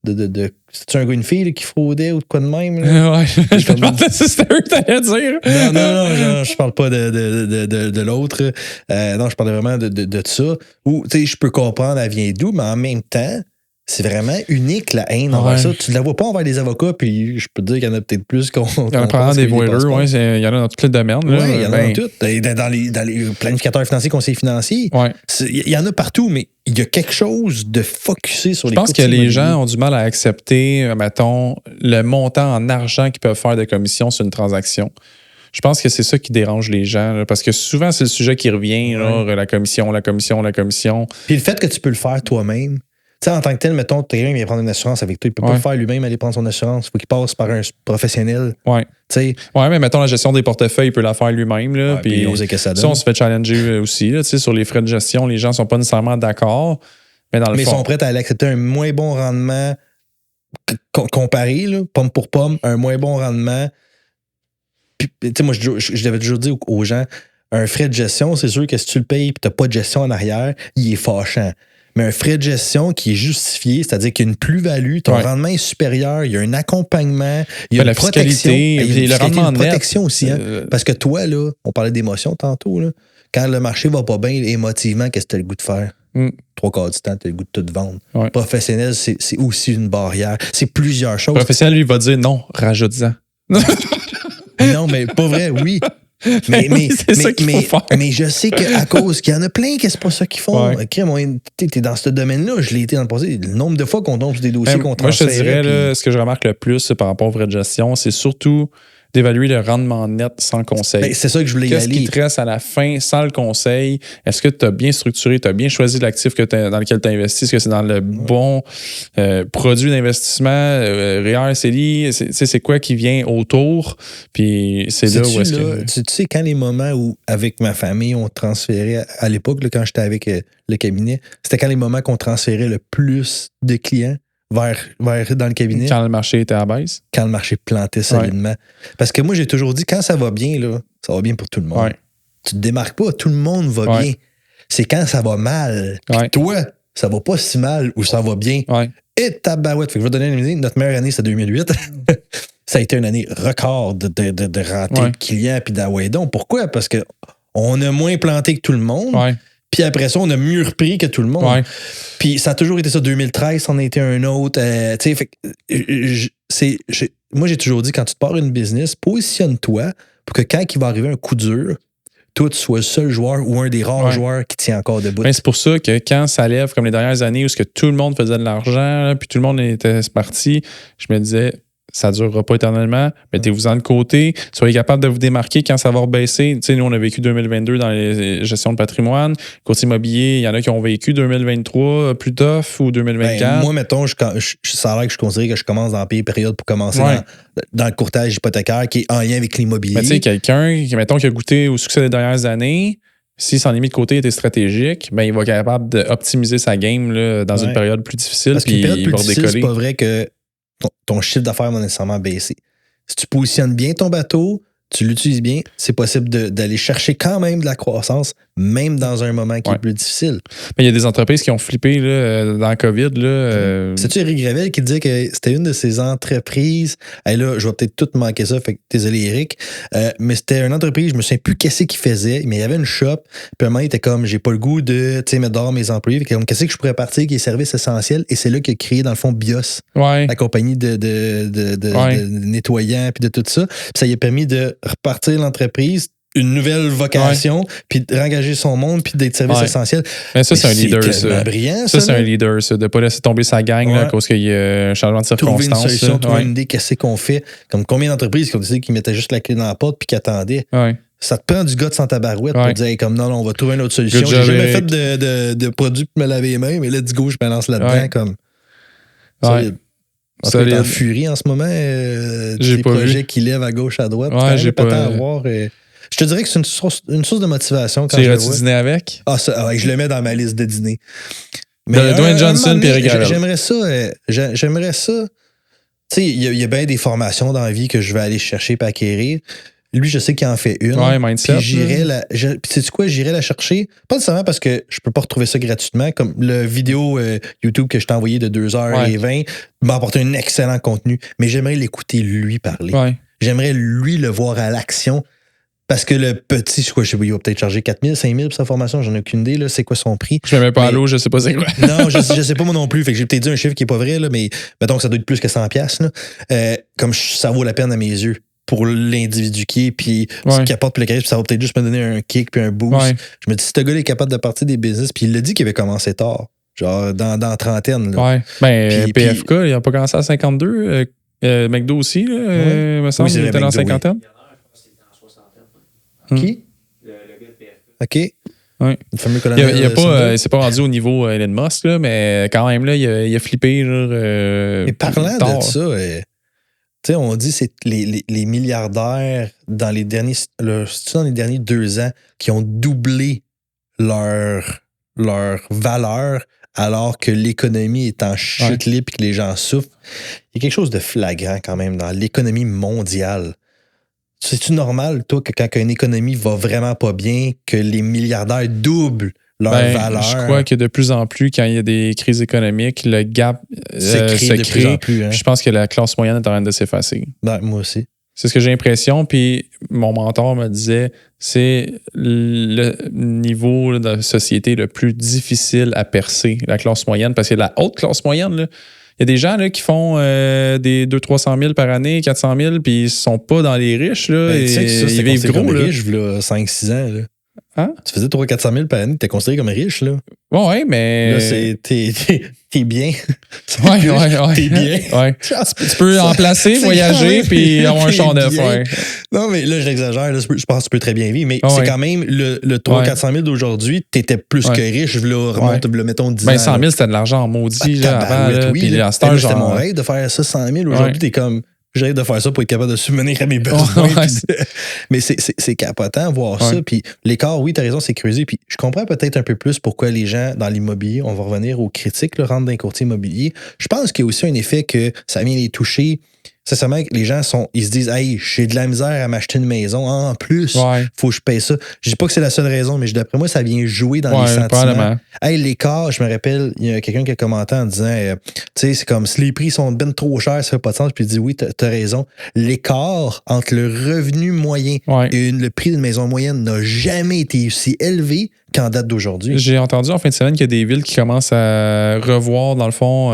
c'est-tu un gars, une fille là, qui fraudait ou de quoi de même? Là? Ouais, je pensais que c'était eux que t'allais dire. Non, je parle pas de l'autre. Non, je parlais vraiment de ça. Ou, tu sais, je peux comprendre, elle vient d'où, mais en même temps, c'est vraiment unique, la haine envers ça. Tu ne la vois pas envers les avocats, puis je peux te dire qu'il y en a peut-être plus qu'on. Il y en a probablement des voileurs, il y en a dans tous les domaines. Oui, il y en a dans tout. Dans les planificateurs financiers, conseillers financiers. Il y en a partout, mais il y a quelque chose de focusé sur les courtiers. Je pense que les gens ont du mal à accepter, mettons, le montant en argent qu'ils peuvent faire de commission sur une transaction. Je pense que c'est ça qui dérange les gens, là, parce que souvent, c'est le sujet qui revient, là, la commission. Puis le fait que tu peux le faire toi-même. Tu sais, en tant que tel, mettons, quelqu'un qui vient prendre une assurance avec toi, il peut pas le faire lui-même, aller prendre son assurance. Il faut qu'il passe par un professionnel. Oui, mais mettons, la gestion des portefeuilles, il peut la faire lui-même. Là, puis ça, on se fait challenger aussi. Là, sur les frais de gestion, les gens ne sont pas nécessairement d'accord. Mais ils sont prêts à aller accepter un moins bon rendement comparé, là, pomme pour pomme, un moins bon rendement. Puis, tu sais, moi, je devais toujours dire aux gens, un frais de gestion, c'est sûr que si tu le payes et tu n'as pas de gestion en arrière, il est fâchant. Mais un frais de gestion qui est justifié, c'est-à-dire qu'il y a une plus-value, ton rendement est supérieur, il y a un accompagnement, il y a une protection. Il y a une protection aussi. Hein? Parce que toi, là, on parlait d'émotion tantôt, là, quand le marché va pas bien émotivement, qu'est-ce que tu as le goût de faire? 3/4 du temps, tu as le goût de tout vendre. Professionnel, c'est aussi une barrière. C'est plusieurs choses. Professionnel, lui, va dire non, rajoute-en. Non, mais pas vrai, oui. Mais je sais qu'à cause qu'il y en a plein que c'est pas ça qu'ils font. T'es dans ce domaine-là, je l'ai été dans le passé. Le nombre de fois qu'on tombe sur des dossiers qu'on transfère. Moi, je te dirais, là, ce que je remarque le plus par rapport aux frais de gestion, c'est surtout d'évaluer le rendement net sans le conseil. Ben, c'est ça que je voulais y aller. Qu'est-ce qui te reste à la fin sans le conseil? Est-ce que tu as bien structuré, tu as bien choisi l'actif dans lequel tu as investi? Est-ce que c'est dans le bon produit d'investissement? REER, CELI, c'est quoi qui vient autour? Puis c'est là où est-ce que... Tu sais, quand les moments où, avec ma famille, on transférait, à l'époque, là, quand j'étais avec le cabinet, c'était quand les moments qu'on transférait le plus de clients vers dans le cabinet. Quand le marché était à baisse? Quand le marché plantait solidement. Parce que moi, j'ai toujours dit, quand ça va bien, là, ça va bien pour tout le monde. Tu te démarques pas, tout le monde va bien. C'est quand ça va mal. Puis toi, ça va pas si mal ou ça va bien. Et tabarouette. Fait que je vais donner une idée. Notre meilleure année, c'est 2008. Ça a été une année record de rentrée de clients puis d'Awaidon. Pourquoi? Parce qu'on a moins planté que tout le monde. Puis après ça, on a mieux repris que tout le monde. Puis ça a toujours été ça. 2013, c'en a été un autre. Moi, j'ai toujours dit, quand tu te pars une business, positionne-toi pour que quand il va arriver un coup dur, toi, tu sois le seul joueur ou un des rares joueurs qui tient encore debout. C'est pour ça que quand ça lève, comme les dernières années où tout le monde faisait de l'argent, puis tout le monde était parti, je me disais, ça ne durera pas éternellement. Mettez-vous-en de côté. Soyez capable de vous démarquer quand ça va rebaisser. Tu sais, nous, on a vécu 2022 dans les gestions de patrimoine. Côté immobilier, il y en a qui ont vécu 2023 plus tough ou 2024. Moi, mettons, ça a l'air que je considère que je commence dans la pire période pour commencer dans le courtage hypothécaire qui est en lien avec l'immobilier. Mais tu sais, quelqu'un, mettons, qui a goûté au succès des dernières années, si son limite de côté était stratégique, ben, il va être capable d'optimiser sa game là, dans une période plus difficile. Parce qu'une période plus difficile, c'est pas vrai que ton chiffre d'affaires va nécessairement baisser. Si tu positionnes bien ton bateau, tu l'utilises bien, c'est possible d'aller chercher quand même de la croissance, même dans un moment qui est plus difficile. Mais il y a des entreprises qui ont flippé là, dans le COVID. C'est-tu Éric Gravel qui disait que c'était une de ses entreprises? Hey, là, je vais peut-être tout manquer ça, fait que désolé Éric. Mais c'était une entreprise, je me souviens plus qu'est-ce qu'il faisait, mais il y avait une shop, puis à un moment, il était comme, j'ai pas le goût de mettre dehors mes employés, fait que qu'est-ce que je pourrais partir qui est service essentiel? Et c'est là qu'il a créé, dans le fond, BIOS, la compagnie de nettoyants, puis de tout ça. Puis ça lui a permis de repartir l'entreprise, une nouvelle vocation, puis de réengager son monde, puis d'être service essentiel. Mais ça, c'est un leader, ça. Brillant, ça, c'est un leader, ça, de ne pas laisser tomber sa gang là, à cause qu'il y a un changement de circonstances. Trouver une solution, trouver une idée, qu'est-ce qu'on fait. Comme combien d'entreprises qui ont décidé qu'ils mettaient juste la clé dans la porte puis qui attendaient. Ça te prend du gars de sans tabarouette pour dire, comme non, on va trouver une autre solution. J'ai jamais fait de produit pour me laver les mains, mais let's go, je me lance là-dedans. Comme solide. Ça est en furie en ce moment. Des projets qui lèvent à gauche, à droite. J'ai pas à voir. Je te dirais que c'est une source de motivation. Tu irais-tu dîner avec? Je le mets dans ma liste de dîner. Mais Dwayne Johnson et Éric Gravel. J'aimerais ça. Tu sais, il y a bien des formations dans la vie que je vais aller chercher et acquérir. Lui, je sais qu'il en fait une. Mindset. Puis sais-tu quoi? J'irai la chercher. Pas nécessairement parce que je peux pas retrouver ça gratuitement. Comme le vidéo YouTube que je t'ai envoyé de 2h20 m'a apporté un excellent contenu. Mais j'aimerais l'écouter lui parler. J'aimerais lui le voir à l'action. Parce que le petit, je sais pas, il va peut-être charger 4 000, 5 000 pour sa formation, j'en ai aucune idée, là, c'est quoi son prix. Je ne mets pas à l'eau, je sais pas c'est quoi. Non, je sais pas moi non plus, fait que j'ai peut-être dit un chiffre qui est pas vrai, là, mais mettons que ça doit être plus que 100$. Comme ça vaut la peine à mes yeux pour l'individu qui est, puis ce qu'il apporte pour le carrière, puis ça va peut-être juste me donner un kick puis un boost. Je me dis, si ce gars-là est capable de partir des business, puis il l'a dit qu'il avait commencé tard, genre dans la trentaine. Là. PFK, il a pas commencé à 52, McDo aussi, me semble, il était dans la cinquantaine. Qui? Le gars de PFK. OK. Le fameux colonel. C'est pas rendu au niveau Elon Musk, là, mais quand même, là, il a flippé. Et parlant de ça, tu sais, on dit que c'est les milliardaires dans les derniers 2 ans qui ont doublé leur valeur alors que l'économie est en chute libre et que les gens souffrent. Il y a quelque chose de flagrant quand même dans l'économie mondiale. C'est-tu normal, toi, que quand une économie va vraiment pas bien, que les milliardaires doublent leur valeur? Je crois que de plus en plus, quand il y a des crises économiques, le gap se crée. Plus en plus, je pense que la classe moyenne est en train de s'effacer. Moi aussi. C'est ce que j'ai l'impression. Puis mon mentor me disait, c'est le niveau de société le plus difficile à percer, la classe moyenne, parce que la haute classe moyenne, là, il y a des gens là, qui font des 200-300 000 par année, 400 000, puis ils sont pas dans les riches. Là, tu sais que ça, ils vivent gros. Là. Riche, là, 5-6 ans. Là. Hein? Tu faisais 300-400 000 par année, t'es considéré comme riche. Là. Ouais, mais. Là, t'es bien. Ouais. T'es bien. Ouais. Tu peux en placer, voyager, puis avoir un champ neuf. Ouais. Non, mais là, j'exagère. Je pense que tu peux très bien vivre. Mais c'est quand même le 300-400 000 d'aujourd'hui, t'étais plus que riche. Là, remonte, mettons, 10 ans. 100 000, c'était de l'argent en maudit là, avant. Oui, c'était mon rêve de faire ça, 100 000. Aujourd'hui, t'es comme. J'ai hâte de faire ça pour être capable de subvenir à mes besoins. Mais c'est capotant de voir ça. Puis l'écart, oui, t'as raison, c'est creusé. Puis je comprends peut-être un peu plus pourquoi les gens dans l'immobilier, on va revenir aux critiques, rentrent dans les courtiers immobiliers. Je pense qu'il y a aussi un effet que ça vient les toucher. Sincèrement, les gens ils se disent, hey, j'ai de la misère à m'acheter une maison. En plus, faut que je paye ça. Je dis pas que c'est la seule raison, mais d'après moi, ça vient jouer dans les sentiments. Hey, l'écart, je me rappelle, il y a quelqu'un qui a commenté en disant, tu sais, c'est comme si les prix sont ben trop chers, ça fait pas de sens. Puis il dit, oui, t'as raison. L'écart entre le revenu moyen et le prix d'une maison moyenne n'a jamais été aussi élevé qu'en date d'aujourd'hui. J'ai entendu en fin de semaine qu'il y a des villes qui commencent à revoir, dans le fond,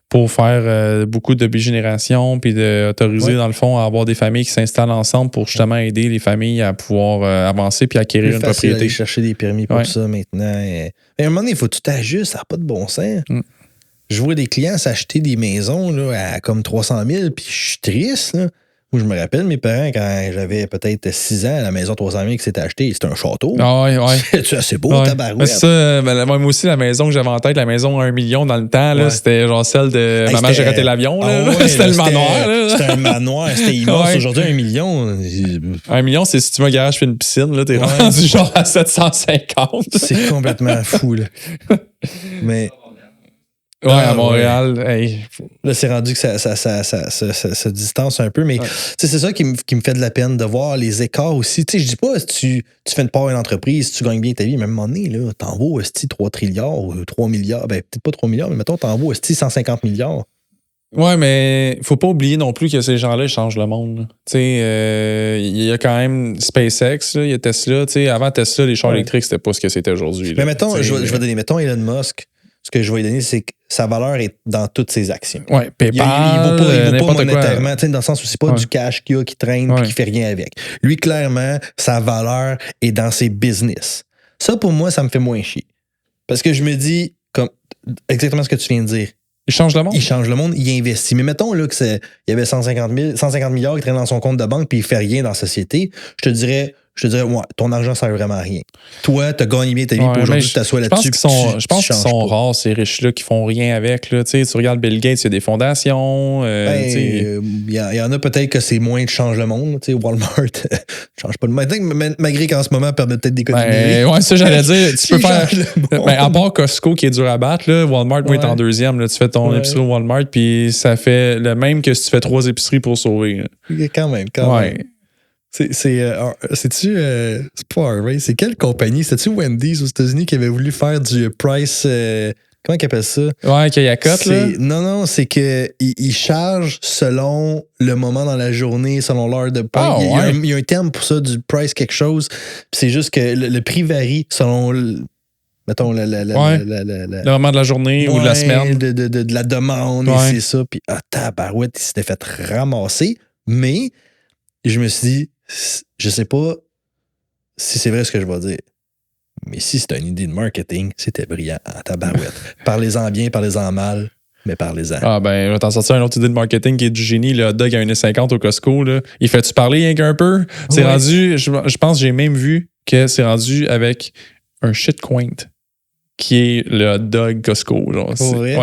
pour faire beaucoup de bigénération puis d'autoriser, dans le fond, à avoir des familles qui s'installent ensemble pour justement aider les familles à pouvoir avancer puis acquérir une propriété. Aller chercher des permis pour ça maintenant. Mais à un moment donné, il faut que tu t'ajustes, ça n'a pas de bon sens. je vois des clients s'acheter des maisons là, à comme 300 000, puis je suis triste. Là. Moi, je me rappelle, mes parents, quand j'avais peut-être 6 ans, la maison 300 000 qui s'était achetée, c'était un château. Ah ouais. C'est beau, tabarouette. Ça, moi aussi, la maison que j'avais en tête, la maison à 1 million dans le temps, là, c'était genre celle de Maman, j'ai raté l'avion. C'était le manoir. C'était un manoir, c'était immense. Aujourd'hui, 1 million. 1 million, c'est si tu veux un garage puis une piscine, là, t'es rendu genre à 750. C'est complètement fou, là. Mais... Ouais, à Montréal. Hey. Là, c'est rendu que ça se distance un peu, mais c'est ça qui me fait de la peine de voir les écarts aussi. Tu sais, je dis pas, si tu fais une part à une entreprise, si tu gagnes bien ta vie, même à un moment donné, là, t'en vaux 3 trilliards ou 3 milliards, ben peut-être pas 3 milliards, mais mettons, t'en vaux 150 milliards. Ouais, mais faut pas oublier non plus que ces gens-là, ils changent le monde. Tu sais, il y a quand même SpaceX, il y a Tesla. Tu sais, avant Tesla, les chars électriques, c'était pas ce que c'était aujourd'hui. Mais mettons, je vais donner, mettons Elon Musk. Ce que je vais lui donner, c'est que sa valeur est dans toutes ses actions. Ouais, PayPal, il vaut pas monétairement, dans le sens où c'est pas du cash qu'il y a qui traîne et qui fait rien avec. Lui, clairement, sa valeur est dans ses business. Ça, pour moi, ça me fait moins chier. Parce que je me dis, comme exactement ce que tu viens de dire. Il change le monde. Il change le monde, il investit. Mais mettons là, qu'il y avait 150 milliards qui traînent dans son compte de banque puis il fait rien dans la société, je te dirais, ouais, ton argent sert vraiment à rien. Toi, t'as gagné bien ta vie pour aujourd'hui, tu t'assois là-dessus. Je pense qu'ils sont rares, ces riches-là, qui font rien avec. Là. Tu regardes Bill Gates, il y a des fondations. Il y en a peut-être que c'est moins de change le monde. Walmart ne change pas le monde. Malgré qu'en ce moment, permet peut-être d'économiser. Ouais, ça, j'allais dire. Tu peux faire. À part Costco qui est dur à battre, là, Walmart est en deuxième. Là, tu fais ton épicerie au Walmart, puis ça fait le même que si tu fais 3 épiceries pour sauver. Quand même. C'est-tu. C'est pas Harvey, c'est quelle compagnie? C'est-tu Wendy's aux États-Unis qui avait voulu faire du price. Comment ils appellent ça? Ouais, qu'il y a cote, là. Non, c'est qu'ils chargent selon le moment dans la journée, selon l'heure de pain. Il y a un terme pour ça, du price quelque chose. Puis c'est juste que le prix varie selon. Mettons, le moment de la journée ou de la semaine. De la demande, et c'est ça. Puis, tabarouette, il s'était fait ramasser. Mais, je me suis dit, je sais pas si c'est vrai ce que je vais dire. Mais si c'est une idée de marketing, c'était brillant en tabarouette. Parlez-en bien, parlez-en mal, mais parlez-en. Ah ben, je vais t'en sortir une autre idée de marketing qui est du génie. Le hot dog à 1,50 au Costco, là. Il fait-tu parler un peu? C'est rendu, je pense que j'ai même vu que c'est rendu avec un shitcoin qui est le hot dog Costco. Genre.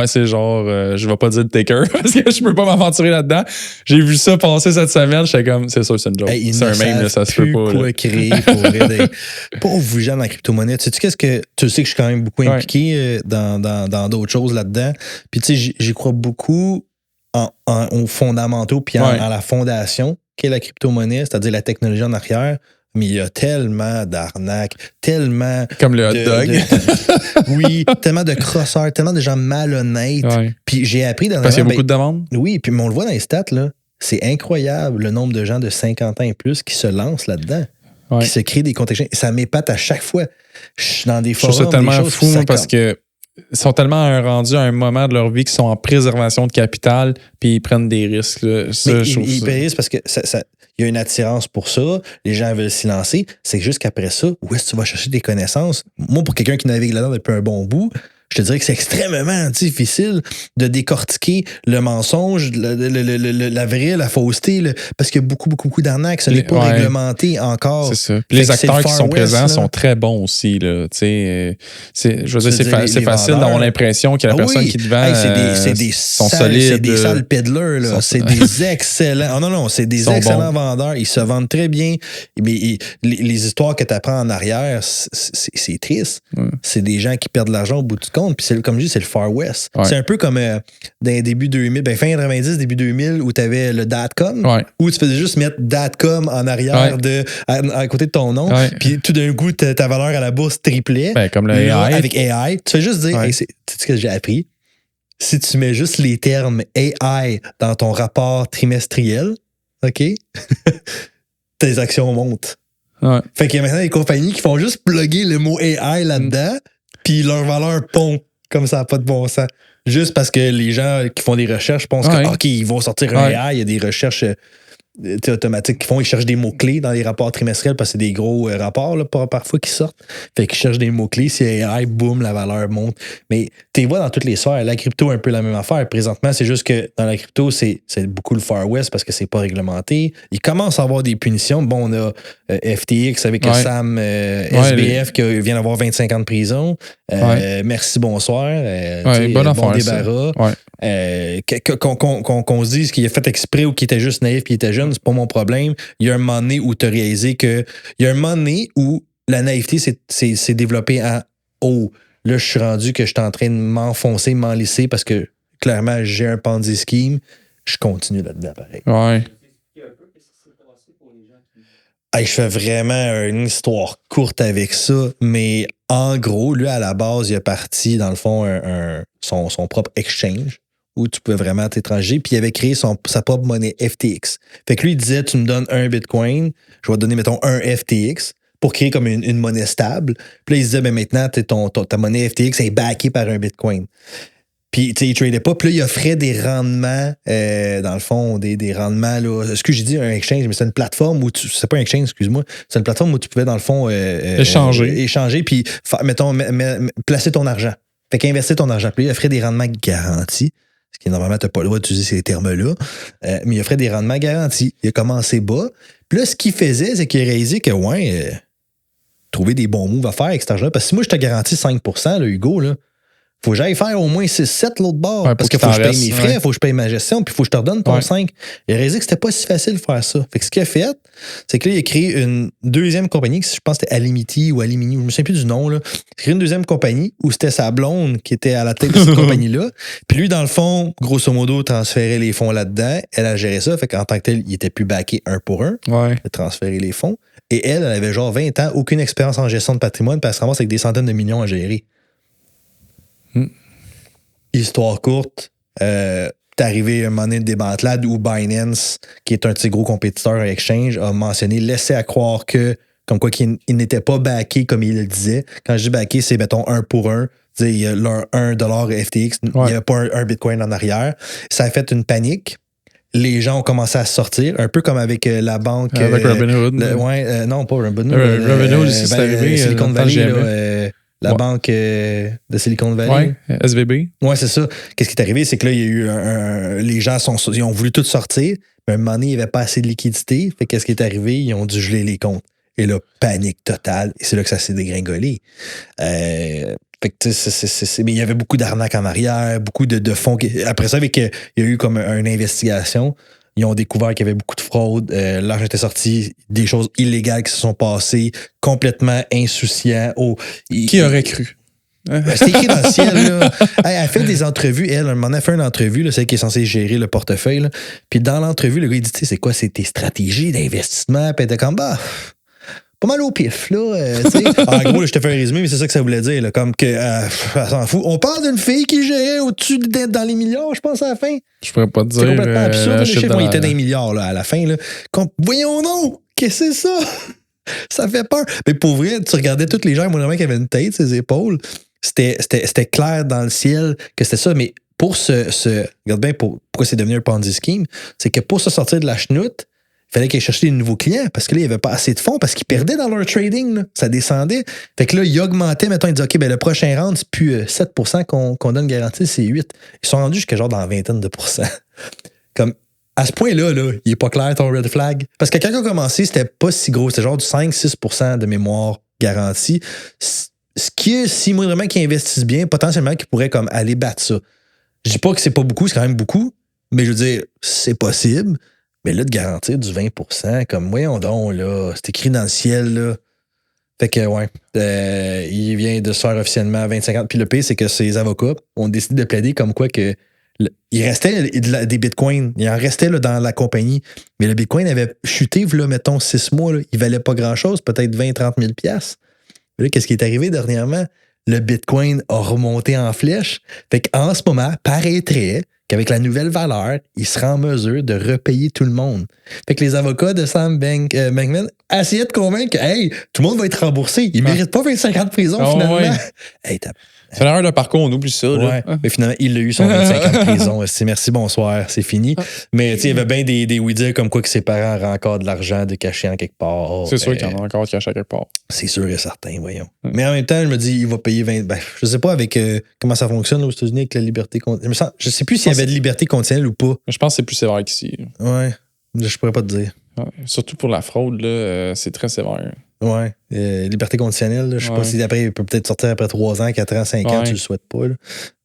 C'est genre, je vais pas dire de taker parce que je peux pas m'aventurer là-dedans. J'ai vu ça passer cette semaine, j'étais comme, c'est sûr, c'est une joke. C'est un meme, ça se peut pas. Quoi créer pour vrai. Pauvre vous gens dans la crypto-monnaie. Tu sais qu'est-ce que. Tu sais que je suis quand même beaucoup impliqué dans d'autres choses là-dedans. Puis tu sais, j'y crois beaucoup aux fondamentaux puis à la fondation qu'est la crypto-monnaie, c'est-à-dire la technologie en arrière. Mais il y a tellement d'arnaques, tellement... Comme le hot dog. Oui, tellement de crosseurs, tellement de gens malhonnêtes. Puis j'ai appris dans parce qu'il y a beaucoup de demandes. Oui, puis on le voit dans les stats, là. C'est incroyable le nombre de gens de 50 ans et plus qui se lancent là-dedans. Qui se créent des comptes exchange. Ça m'épate à chaque fois. Je suis dans des forums, je trouve ça tellement fou, moi, parce que ils sont tellement rendus à un moment de leur vie qu'ils sont en préservation de capital, puis ils prennent des risques. Là. Ça, ils périssent parce que il y a une attirance pour ça, les gens veulent s'y lancer. C'est juste qu'après ça, où est-ce que tu vas chercher des connaissances? Moi, pour quelqu'un qui navigue là-dedans depuis un bon bout, je te dirais que c'est extrêmement difficile de décortiquer le mensonge, la vraie, la fausseté, parce qu'il y a beaucoup d'arnaques. Ça n'est pas réglementé encore. C'est ça. Puis les acteurs qui sont présents sont très bons aussi. Là. Je veux dire, c'est facile d'avoir l'impression que la personne qui te vend sont solides. C'est des sales peddlers. Là. C'est des excellents... non, c'est des excellents vendeurs. Ils se vendent très bien. Mais les histoires que tu apprends en arrière, c'est triste. C'est des gens qui perdent de l'argent au bout du compte. Puis comme je dis, c'est le Far West. C'est un peu comme dans les débuts 2000, fin 90, début 2000, où tu avais le .com, où tu faisais juste mettre .com en arrière à côté de ton nom. Puis tout d'un coup, ta valeur à la bourse triplait. Comme le AI. Avec AI. Tu fais juste dire, tu sais ce que j'ai appris? Si tu mets juste les termes AI dans ton rapport trimestriel, OK? Tes actions montent. Fait qu'il y a maintenant des compagnies qui font juste plugger le mot AI là-dedans. Puis leur valeur pompe comme ça n'a pas de bon sens. Juste parce que les gens qui font des recherches pensent que, OK, ils vont sortir un AI, il y a des recherches automatiques qu'ils cherchent des mots-clés dans les rapports trimestriels parce que c'est des gros rapports là, parfois qui sortent. Fait qu'ils cherchent des mots-clés. Si AI, boum, la valeur monte. Mais tu les vois dans toutes les sphères. La crypto, un peu la même affaire. Présentement, c'est juste que dans la crypto, c'est beaucoup le Far West parce que c'est pas réglementé. Il commence à avoir des punitions. Bon, on a FTX avec Sam SBF qui vient d'avoir 25 ans de prison. Merci, bonsoir. Bonne affaire, bon débarras. Qu'on se dise qu'il a fait exprès ou qu'il était juste naïf et qu'il était jeune, c'est pas mon problème. Il y a un moment donné où tu as réalisé que. Il y a un moment donné où la naïveté s'est développée à oh, là, je suis rendu que je suis en train de m'enfoncer, m'enlisser parce que clairement, j'ai un Ponzi scheme. Je continue là-dedans, pareil. Ouais. Hey, je fais vraiment une histoire courte avec ça, mais en gros, lui, à la base, il a parti, dans le fond, son propre exchange où tu pouvais vraiment t'étranger, puis il avait créé sa propre monnaie FTX. Fait que lui, il disait, tu me donnes un Bitcoin, je vais te donner, mettons, un FTX pour créer comme une monnaie stable. Puis là, il se disait, ben maintenant, ta monnaie FTX est backée par un Bitcoin. Puis, tu sais, il tradait pas. Puis là, il offrait des rendements, dans le fond, des rendements, là. Ce que j'ai dit, un exchange, mais c'est une plateforme où c'est pas un exchange, excuse-moi. C'est une plateforme où tu pouvais, dans le fond, échanger, puis, mettons, placer ton argent. Fait qu'investir ton argent. Puis là, il offrait des rendements garantis. Ce qui, normalement, tu n'as pas le droit d'utiliser ces termes-là. Mais il offrait des rendements garantis. Il a commencé bas. Puis là, ce qu'il faisait, c'est qu'il a réalisé que, trouver des bons moves à faire avec cet argent-là. Parce que si moi, je te garantis 5%, là, Hugo, là, faut que j'aille faire au moins 6-7 l'autre bord. Parce qu'il faut que je paye mes frais, il faut que je paye ma gestion, puis il faut que je te redonne ton 5. Il a réalisé que c'était pas si facile de faire ça. Fait que ce qu'il a fait, c'est que là, il a créé une deuxième compagnie, je pense que c'était Alimity ou Alimini, je me souviens plus du nom. Là. Il a créé une deuxième compagnie où c'était sa blonde qui était à la tête de cette compagnie-là. Puis lui, dans le fond, grosso modo, transférait les fonds là-dedans. Elle a géré ça. Fait qu'en tant que tel, il était plus backé un pour un. Ouais. Il a transféré les fonds. Et elle avait genre 20 ans, aucune expérience en gestion de patrimoine, puis elle se ramasse avec des centaines de millions à gérer. Histoire courte, t'es arrivé un moment donné de démantelade où Binance, qui est un de ses gros compétiteurs à Exchange, a mentionné, laissé à croire que, comme quoi qu'il n'était pas backé comme il le disait. Quand je dis backé, c'est, mettons, un pour un. Il y a leur $1 FTX, il n'y avait pas un Bitcoin en arrière. Ça a fait une panique. Les gens ont commencé à sortir, un peu comme avec la banque. Avec Robinhood. Non, pas Robinhood. Robinhood, c'est arrivé. Silicon Valley, la banque de Silicon Valley. Oui, SVB. Oui, c'est ça. Qu'est-ce qui est arrivé? C'est que là, il y a eu les gens ils ont voulu tout sortir, mais à un moment donné, il n'y avait pas assez de liquidité. Fait qu'est-ce qui est arrivé? Ils ont dû geler les comptes. Et là, panique totale. Et c'est là que ça s'est dégringolé. Fait que, mais il y avait beaucoup d'arnaques en arrière, beaucoup de fonds. Après ça, il y a eu comme une investigation. Ils ont découvert qu'il y avait beaucoup de fraude. L'argent était sorti, des choses illégales qui se sont passées, complètement insouciants. Qui aurait cru? C'est écrit dans le ciel. Là. Elle fait des entrevues. Elle m'en a fait une entrevue, là, celle qui est censée gérer le portefeuille. Là. Puis dans l'entrevue, le gars, il dit, c'est quoi, c'est tes stratégies d'investissement? Puis elle était comme, pas mal au pif, là. En gros, là, je te fais un résumé, mais c'est ça que ça voulait dire. Là, comme que, elle s'en fout. On parle d'une fille qui gérait au-dessus dans les milliards, je pense, à la fin. Je pourrais pas te dire. C'est complètement absurde. Les chiffres, il était dans les milliards, là, à la fin. Là. Voyons donc, qu'est-ce que c'est ça? Ça fait peur. Mais pour vrai, tu regardais tous les gens, moi, qui avaient une tête, ses épaules. C'était clair dans le ciel que c'était ça. Mais pour regarde bien pourquoi c'est devenu un Ponzi scheme, c'est que pour se sortir de la chenoute, il fallait qu'ils cherchaient des nouveaux clients parce que là, il n'y avait pas assez de fonds parce qu'ils perdaient dans leur trading. Là. Ça descendait. Fait que là, ils augmentaient. Mettons, ils disaient, OK, ben, le prochain round, c'est plus 7% qu'on donne garantie, c'est 8%. Ils sont rendus jusqu'à genre dans la vingtaine de pourcents. Comme, à ce point-là, il n'est pas clair ton red flag. Parce que quand ils ont commencé, c'était pas si gros. C'était genre du 5-6% de mémoire garantie. Ce qui est, si moi, vraiment qu'ils investissent bien, potentiellement, qu'ils pourraient comme aller battre ça. Je dis pas que c'est pas beaucoup, c'est quand même beaucoup. Mais je veux dire, c'est possible. Mais là, de garantir du 20%, comme, voyons donc, là, c'est écrit dans le ciel, là. Fait que, il vient de se faire officiellement à 25 ans. Puis le pire, c'est que ses avocats ont décidé de plaider comme quoi que il restait des bitcoins. Il en restait là, dans la compagnie. Mais le bitcoin avait chuté, là, mettons, 6 mois. Là. Il valait pas grand-chose, peut-être 20-30 000 $. Là, qu'est-ce qui est arrivé dernièrement? Le bitcoin a remonté en flèche. Fait qu'en ce moment, paraîtrait qu'avec la nouvelle valeur, il sera en mesure de repayer tout le monde. Fait que les avocats de Sam Bankman essayaient de convaincre que, hey, tout le monde va être remboursé. Il ne mérite pas 25 ans de prison, finalement. Ouais. Hey, C'est l'erreur de parcours, on oublie ça. Là. Ouais, mais finalement, il a eu son 25 ans de prison. Merci, bonsoir, c'est fini. Mais il y avait bien des oui-dire comme quoi que ses parents auraient encore de l'argent de cacher en quelque part. C'est sûr qu'il y en a encore caché quelque part. C'est sûr et certain, voyons. Mais en même temps, je me dis, il va payer 20... Ben, je sais pas avec comment ça fonctionne aux États-Unis avec la liberté conditionnelle. Je sais plus s'il y avait de liberté conditionnelle ou pas. Je pense que c'est plus sévère qu'ici. Ouais, je pourrais pas te dire. Ouais. Surtout pour la fraude, là, c'est très sévère. Ouais. Liberté conditionnelle, là, je sais pas si après, il peut peut-être sortir après 3 ans, 4 ans, 5 ans, tu le souhaites pas. Là.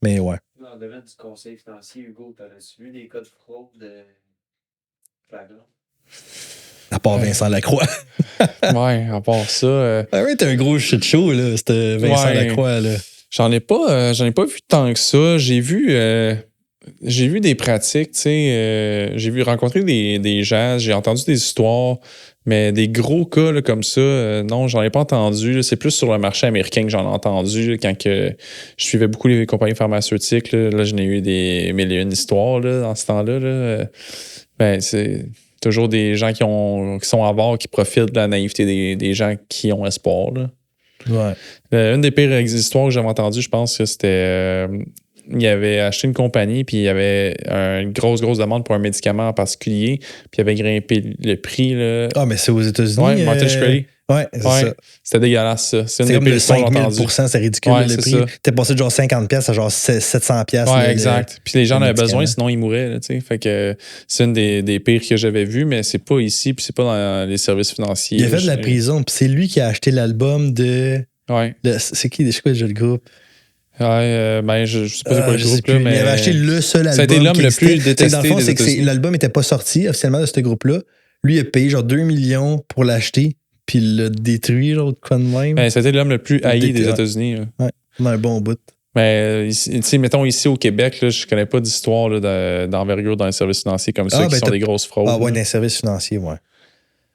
Mais ouais. Dans le domaine du conseil financier, Hugo, t'as-tu vu des cas de fraude flagrants? À part Vincent Lacroix. Ouais, à part ça. Ah ouais, t'es un gros shit show, là, c'était Vincent Lacroix, là. J'en ai pas vu tant que ça. J'ai vu des pratiques, tu sais. J'ai rencontré des gens, j'ai entendu des histoires, mais des gros cas là, comme ça, non, j'en ai pas entendu. Là. C'est plus sur le marché américain que j'en ai entendu. Là, quand je suivais beaucoup les compagnies pharmaceutiques, là j'en ai eu des mille et une histoires là, dans ce temps-là. Là. Ben, c'est toujours des gens qui sont avares, qui profitent de la naïveté des gens qui ont espoir. Là. Ouais. Une des pires histoires que j'avais entendues, je pense que c'était... il avait acheté une compagnie, puis il y avait une grosse demande pour un médicament en particulier, puis il avait grimpé le prix. Là. Ah, mais c'est aux États-Unis. Ouais, Martin Shkreli. Ouais, c'est ça. C'était dégueulasse, ça. C'est comme de 5000%, c'est ridicule ouais, le prix. T'es passé de genre 50$ à genre 700$. Ouais, exact. Puis les gens en avaient besoin, sinon ils mouraient. Là, fait que c'est une des pires que j'avais vues, mais c'est pas ici, puis c'est pas dans les services financiers. Il a fait de la prison, puis c'est lui qui a acheté l'album de... Ouais. C'est qui? Je sais quoi déjà le groupe? Ouais, ben je sais pas c'est quoi le groupe, là, mais... Il avait acheté le seul album. Ça a été l'homme le plus détesté. Dans le fond, c'est que l'album n'était pas sorti officiellement de ce groupe-là. Lui, il a payé genre 2 millions pour l'acheter, puis il l'a détruit, genre, de quoi de même. Ben, c'était l'homme le plus haï des États-Unis. Là. Ouais, un bon bout. Mais, tu sais, mettons ici au Québec, là, je connais pas d'histoire d'envergure dans les services financiers comme ça, qui sont des grosses fraudes. Ah ouais, dans les services financiers, ouais.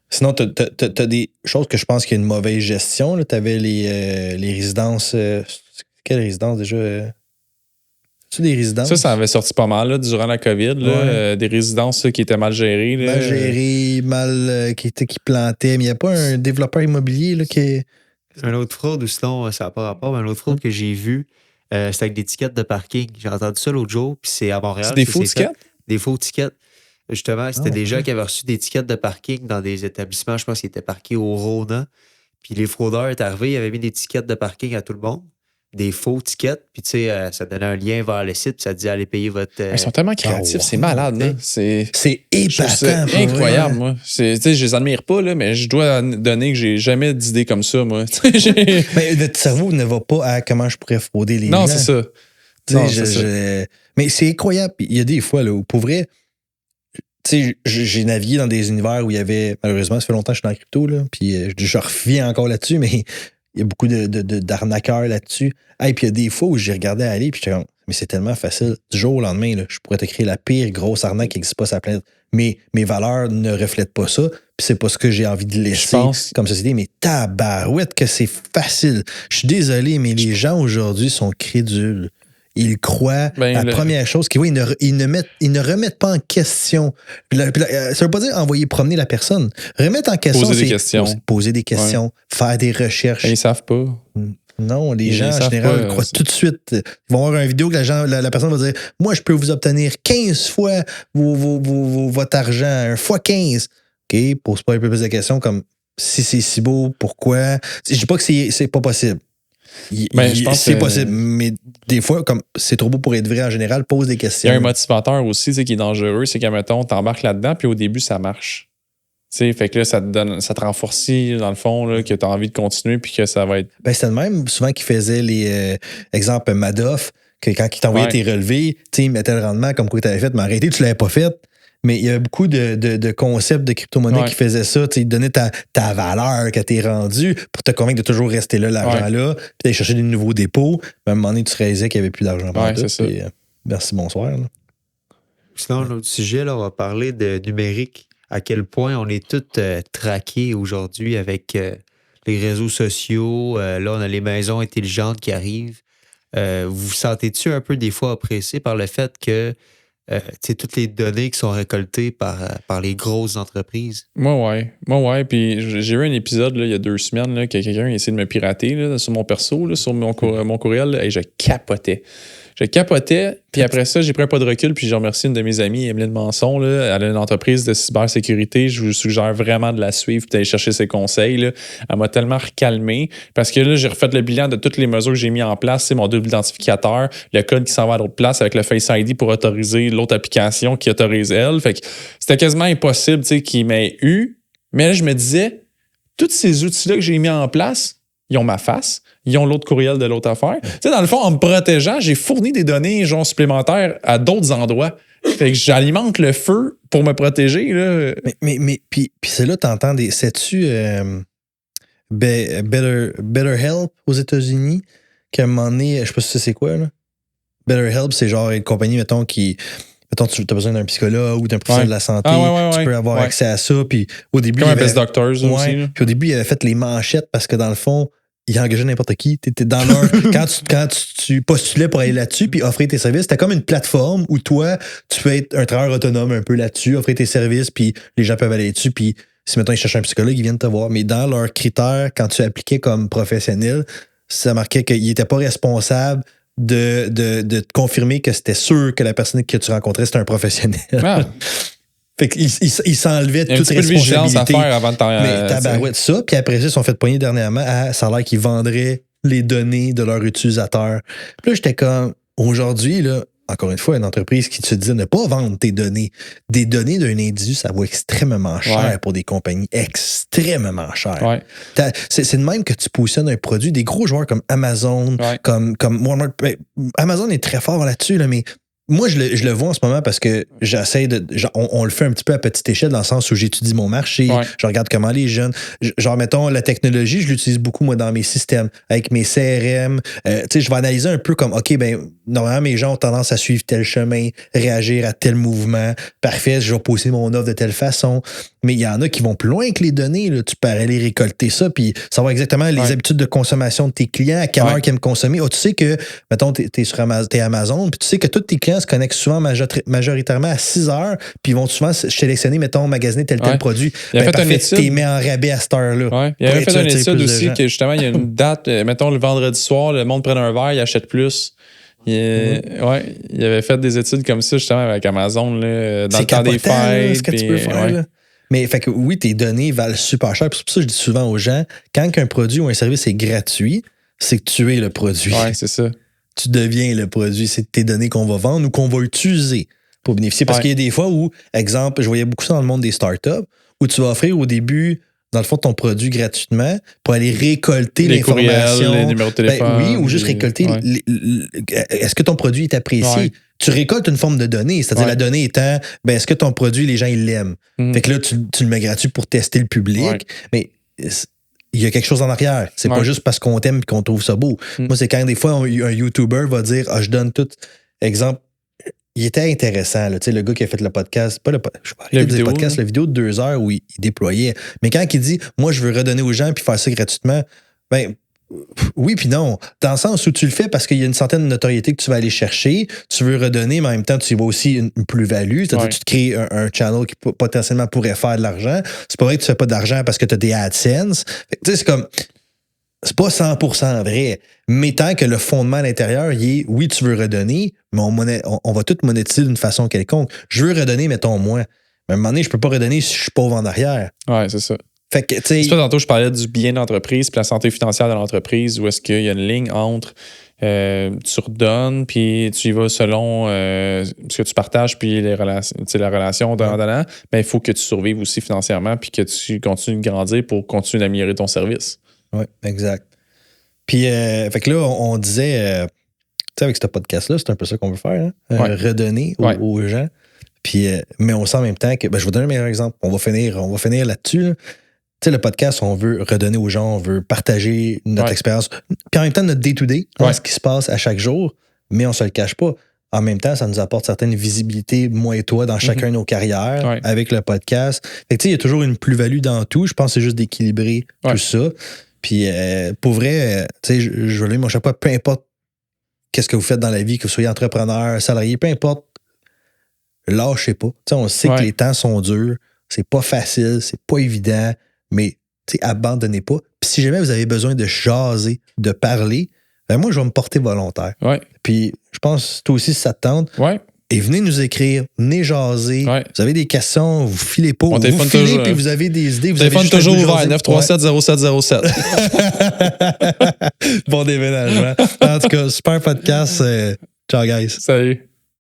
Sinon, t'as des choses que je pense qu'il y a une mauvaise gestion. T'avais les résidences... Quelle résidence déjà? Tu des résidences? Ça avait sorti pas mal là, durant la COVID. Là, des résidences qui étaient mal gérées. Là. Mal gérées, qui plantaient. Mais il n'y a pas un développeur immobilier là, qui... C'est une autre fraude, ou sinon, ça n'a pas rapport, mais une autre fraude que j'ai vue, c'est avec des tickets de parking. J'ai entendu ça l'autre jour, puis c'est à Montréal. C'est des faux tickets? Des faux tickets. Justement, c'était des gens qui avaient reçu des tickets de parking dans des établissements, je pense qu'ils étaient parqués au Rona. Puis les fraudeurs étaient arrivés, ils avaient mis des tickets de parking à tout le monde. Des faux tickets, puis tu sais, ça donnait un lien vers le site, puis ça disait allez payer votre. Ils sont tellement créatifs, c'est malade, là. C'est épatant. C'est incroyable, moi. Tu sais, je les admire pas, là, mais je dois donner que j'ai jamais d'idée comme ça, moi. Mais notre cerveau ne va pas à comment je pourrais frauder les gens. Non, c'est ça. Mais c'est incroyable. Il y a des fois, là, où pour vrai, tu sais, j'ai navigué dans des univers où il y avait, malheureusement, ça fait longtemps que je suis dans la crypto, là, puis je reviens encore là-dessus, mais il y a beaucoup d'arnaqueurs là-dessus. Hey, puis il y a des fois où j'ai regardé aller, puis j'étais comme, mais c'est tellement facile. Du jour au lendemain, là, je pourrais te créer la pire grosse arnaque qui n'existe pas sur la planète. Mais mes valeurs ne reflètent pas ça, puis c'est pas ce que j'ai envie de laisser comme société. Mais tabarouette que c'est facile. Je suis désolé, mais les gens aujourd'hui sont crédules. Ils croient première chose qu'ils voient, ils ne remettent pas en question. Ça veut pas dire envoyer promener la personne. Remettre en question, poser des questions, faire des recherches. Et ils savent pas. Non, les gens, en général, croient tout de suite. Ils vont avoir une vidéo que la personne va dire « Moi, je peux vous obtenir 15 fois votre argent, un fois 15. » OK, pose pas un peu plus de questions comme « Si c'est si beau, pourquoi? » Je dis pas que c'est pas possible. Je pense c'est possible, mais des fois, comme c'est trop beau pour être vrai en général, pose des questions. Il y a un motivateur aussi qui est dangereux, c'est qu'à mettons, t'embarques là-dedans, puis au début, ça marche. T'sais, fait que là, ça te renforce, dans le fond, là, que tu as envie de continuer, puis que ça va être. C'est le même souvent qui faisait les exemples Madoff, que quand il t'envoyait tes relevés, il mettait le rendement comme quoi tu avais fait, mais arrêtez, tu l'avais pas fait. Mais il y a beaucoup de concepts de crypto-monnaie qui faisaient ça. Ils te donnaient ta valeur que tu es rendue pour te convaincre de toujours rester là, l'argent-là, puis d'aller chercher des nouveaux dépôts. Puis à un moment donné, tu réalisais qu'il n'y avait plus d'argent pour tout. Puis, merci, bonsoir. Là. Sinon, l'autre sujet, là, on va parler de numérique. À quel point on est tous traqués aujourd'hui avec les réseaux sociaux. Là, on a les maisons intelligentes qui arrivent. Vous vous sentez-tu un peu des fois oppressé par le fait que toutes les données qui sont récoltées par les grosses entreprises. Moi, ouais. Puis j'ai eu un épisode là, il y a 2 semaines là, que quelqu'un a essayé de me pirater là, sur mon perso, là, sur mon courriel, là, et je capotais. Puis après ça, j'ai pris un pas de recul, puis j'ai remercié une de mes amies, Emeline Manson. Là, elle a une entreprise de cybersécurité. Je vous suggère vraiment de la suivre et d'aller chercher ses conseils. Là. Elle m'a tellement recalmé parce que là, j'ai refait le bilan de toutes les mesures que j'ai mis en place. C'est mon double identificateur, le code qui s'en va à l'autre place avec le Face ID pour autoriser l'autre application qui autorise elle. Fait que c'était quasiment impossible qu'il m'ait eu. Mais là, je me disais, tous ces outils-là que j'ai mis en place, ils ont ma face, ils ont l'autre courriel de l'autre affaire. Tu sais, dans le fond, en me protégeant, j'ai fourni des données genre supplémentaires à d'autres endroits. Fait que j'alimente le feu pour me protéger. Là. Mais puis c'est là, t'entends des... Sais-tu BetterHelp aux États-Unis, qu'à un moment donné, je sais pas si c'est quoi, là. BetterHelp, c'est genre une compagnie, mettons, qui... Mettons, tu as besoin d'un psychologue ou d'un professionnel de la santé, tu peux avoir accès à ça. Puis au début, comme un Best Doctors aussi. Puis au début, il avait fait les manchettes parce que dans le fond, il engageait n'importe qui. T'étais dans leur... quand tu postulais pour aller là-dessus puis offrir tes services, c'était comme une plateforme où toi, tu peux être un travailleur autonome un peu là-dessus, offrir tes services, puis les gens peuvent aller dessus. Puis si, mettons, ils cherchent un psychologue, ils viennent te voir. Mais dans leurs critères, quand tu appliquais comme professionnel, ça marquait qu'ils n'étaient pas responsables de te confirmer que c'était sûr que la personne que tu rencontrais, c'était un professionnel. Ah. Fait qu'ils s'enlevaient toute responsabilité. À faire avant de mais tabarouette ça, puis après ça, ils sont fait pogner dernièrement ça a l'air qu'ils vendraient les données de leurs utilisateurs. Puis là, j'étais comme, aujourd'hui, là, encore une fois, une entreprise qui te dit ne pas vendre tes données. Des données d'un individu, ça vaut extrêmement cher pour des compagnies. Extrêmement cher. Ouais. C'est de même que tu positionnes un produit. Des gros joueurs comme Amazon, comme Walmart. Amazon est très fort là-dessus, là, mais moi, je le vois en ce moment parce que j'essaie de... On le fait un petit peu à petite échelle dans le sens où j'étudie mon marché, je regarde comment les jeunes... Genre, mettons, la technologie, je l'utilise beaucoup, moi, dans mes systèmes, avec mes CRM. Tu sais, je vais analyser un peu comme, OK, ben normalement, mes gens ont tendance à suivre tel chemin, réagir à tel mouvement. Parfait, je vais poser mon offre de telle façon. Mais il y en a qui vont plus loin que les données. Là. Tu peux aller récolter ça, puis savoir exactement les habitudes de consommation de tes clients, à quelle heure ils aiment consommer. Tu sais que, mettons, t'es Amazon, puis tu sais que tous tes clients se connectent souvent majoritairement à 6 heures, puis ils vont souvent sélectionner, mettons, magasiner tel produit. Il a fait une étude. T'es mis en rabais à cette heure-là. Ouais. Il avait fait une étude aussi que, justement, il y a une date, mettons, le vendredi soir, le monde prenne un verre, il achète plus. Il avait fait des études comme ça, justement, avec Amazon, là, dans le temps des fêtes. Ce que tu peux faire, là. Mais fait que oui, tes données valent super cher. C'est pour ça que je dis souvent aux gens, quand un produit ou un service est gratuit, c'est que tu es le produit. Oui, c'est ça. Tu deviens le produit. C'est tes données qu'on va vendre ou qu'on va utiliser pour bénéficier. Parce qu'il y a des fois où, exemple, je voyais beaucoup ça dans le monde des startups, où tu vas offrir au début, dans le fond, ton produit gratuitement pour aller récolter l'information. Les numéros de téléphone. Oui, ou juste récolter. Est-ce que ton produit est apprécié? Ouais. Tu récoltes une forme de données, c'est-à-dire la donnée étant, ben, est-ce que ton produit, les gens, ils l'aiment? Fait que là, tu le mets gratuit pour tester le public, mais il y a quelque chose en arrière. C'est pas juste parce qu'on t'aime et qu'on trouve ça beau. Moi, c'est quand des fois, un YouTuber va dire, je donne tout. Exemple, il était intéressant, là, le gars qui a fait le podcast, pas le podcast, la vidéo de 2 heures où il déployait. Mais quand il dit, moi, je veux redonner aux gens puis faire ça gratuitement, ben, oui puis non. Dans le sens où tu le fais parce qu'il y a une certaine notoriété que tu vas aller chercher, tu veux redonner, mais en même temps, tu y vois aussi une plus-value. C'est-à-dire que tu te crées un channel qui potentiellement pourrait faire de l'argent. C'est pas vrai que tu fais pas d'argent parce que tu as des AdSense. Tu sais, c'est comme... C'est pas 100% vrai, mais tant que le fondement à l'intérieur, il est, oui, tu veux redonner, mais on va tout monétiser d'une façon quelconque. Je veux redonner, mettons, moi. Mais à un moment donné, je peux pas redonner si je suis pauvre en arrière. Ouais, c'est ça. Fait que, tu sais... C'est ça, tantôt, je parlais du bien d'entreprise puis la santé financière de l'entreprise, où est-ce qu'il y a une ligne entre tu redonnes, puis tu y vas selon ce que tu partages, puis la relation donnant-donnant, ben, il faut que tu survives aussi financièrement, puis que tu continues de grandir pour continuer d'améliorer ton service. Oui, exact. Puis, fait que là, on disait, tu sais, avec ce podcast-là, c'est un peu ça qu'on veut faire, hein? Redonner aux gens. Puis, mais on sent en même temps que, ben, je vais vous donner un meilleur exemple. On va finir là-dessus. Là. Tu sais, le podcast, on veut redonner aux gens, on veut partager notre expérience. Puis en même temps, notre day-to-day, ce qui se passe à chaque jour, mais on se le cache pas. En même temps, ça nous apporte certaines visibilités, moi et toi, dans chacun de nos carrières, avec le podcast. Fait que, tu sais, il y a toujours une plus-value dans tout. Je pense que c'est juste d'équilibrer tout ça. Puis, pour vrai, tu sais, je veux lever mon chapeau, peu importe qu'est-ce que vous faites dans la vie, que vous soyez entrepreneur, salarié, peu importe lâchez pas. T'sais, on sait que les temps sont durs, c'est pas facile, c'est pas évident, mais abandonnez pas. Puis si jamais vous avez besoin de jaser, de parler, ben moi, je vais me porter volontaire. Ouais. Puis je pense, toi aussi, si ça te tente, et venez nous écrire, venez jaser. Ouais. Vous avez des questions, vous filez pas. On vous filez, puis vous avez des idées. Vous téléphone toujours ouvert, 937-0707. Bon déménagement. En tout cas, super podcast. Ciao, guys. Salut.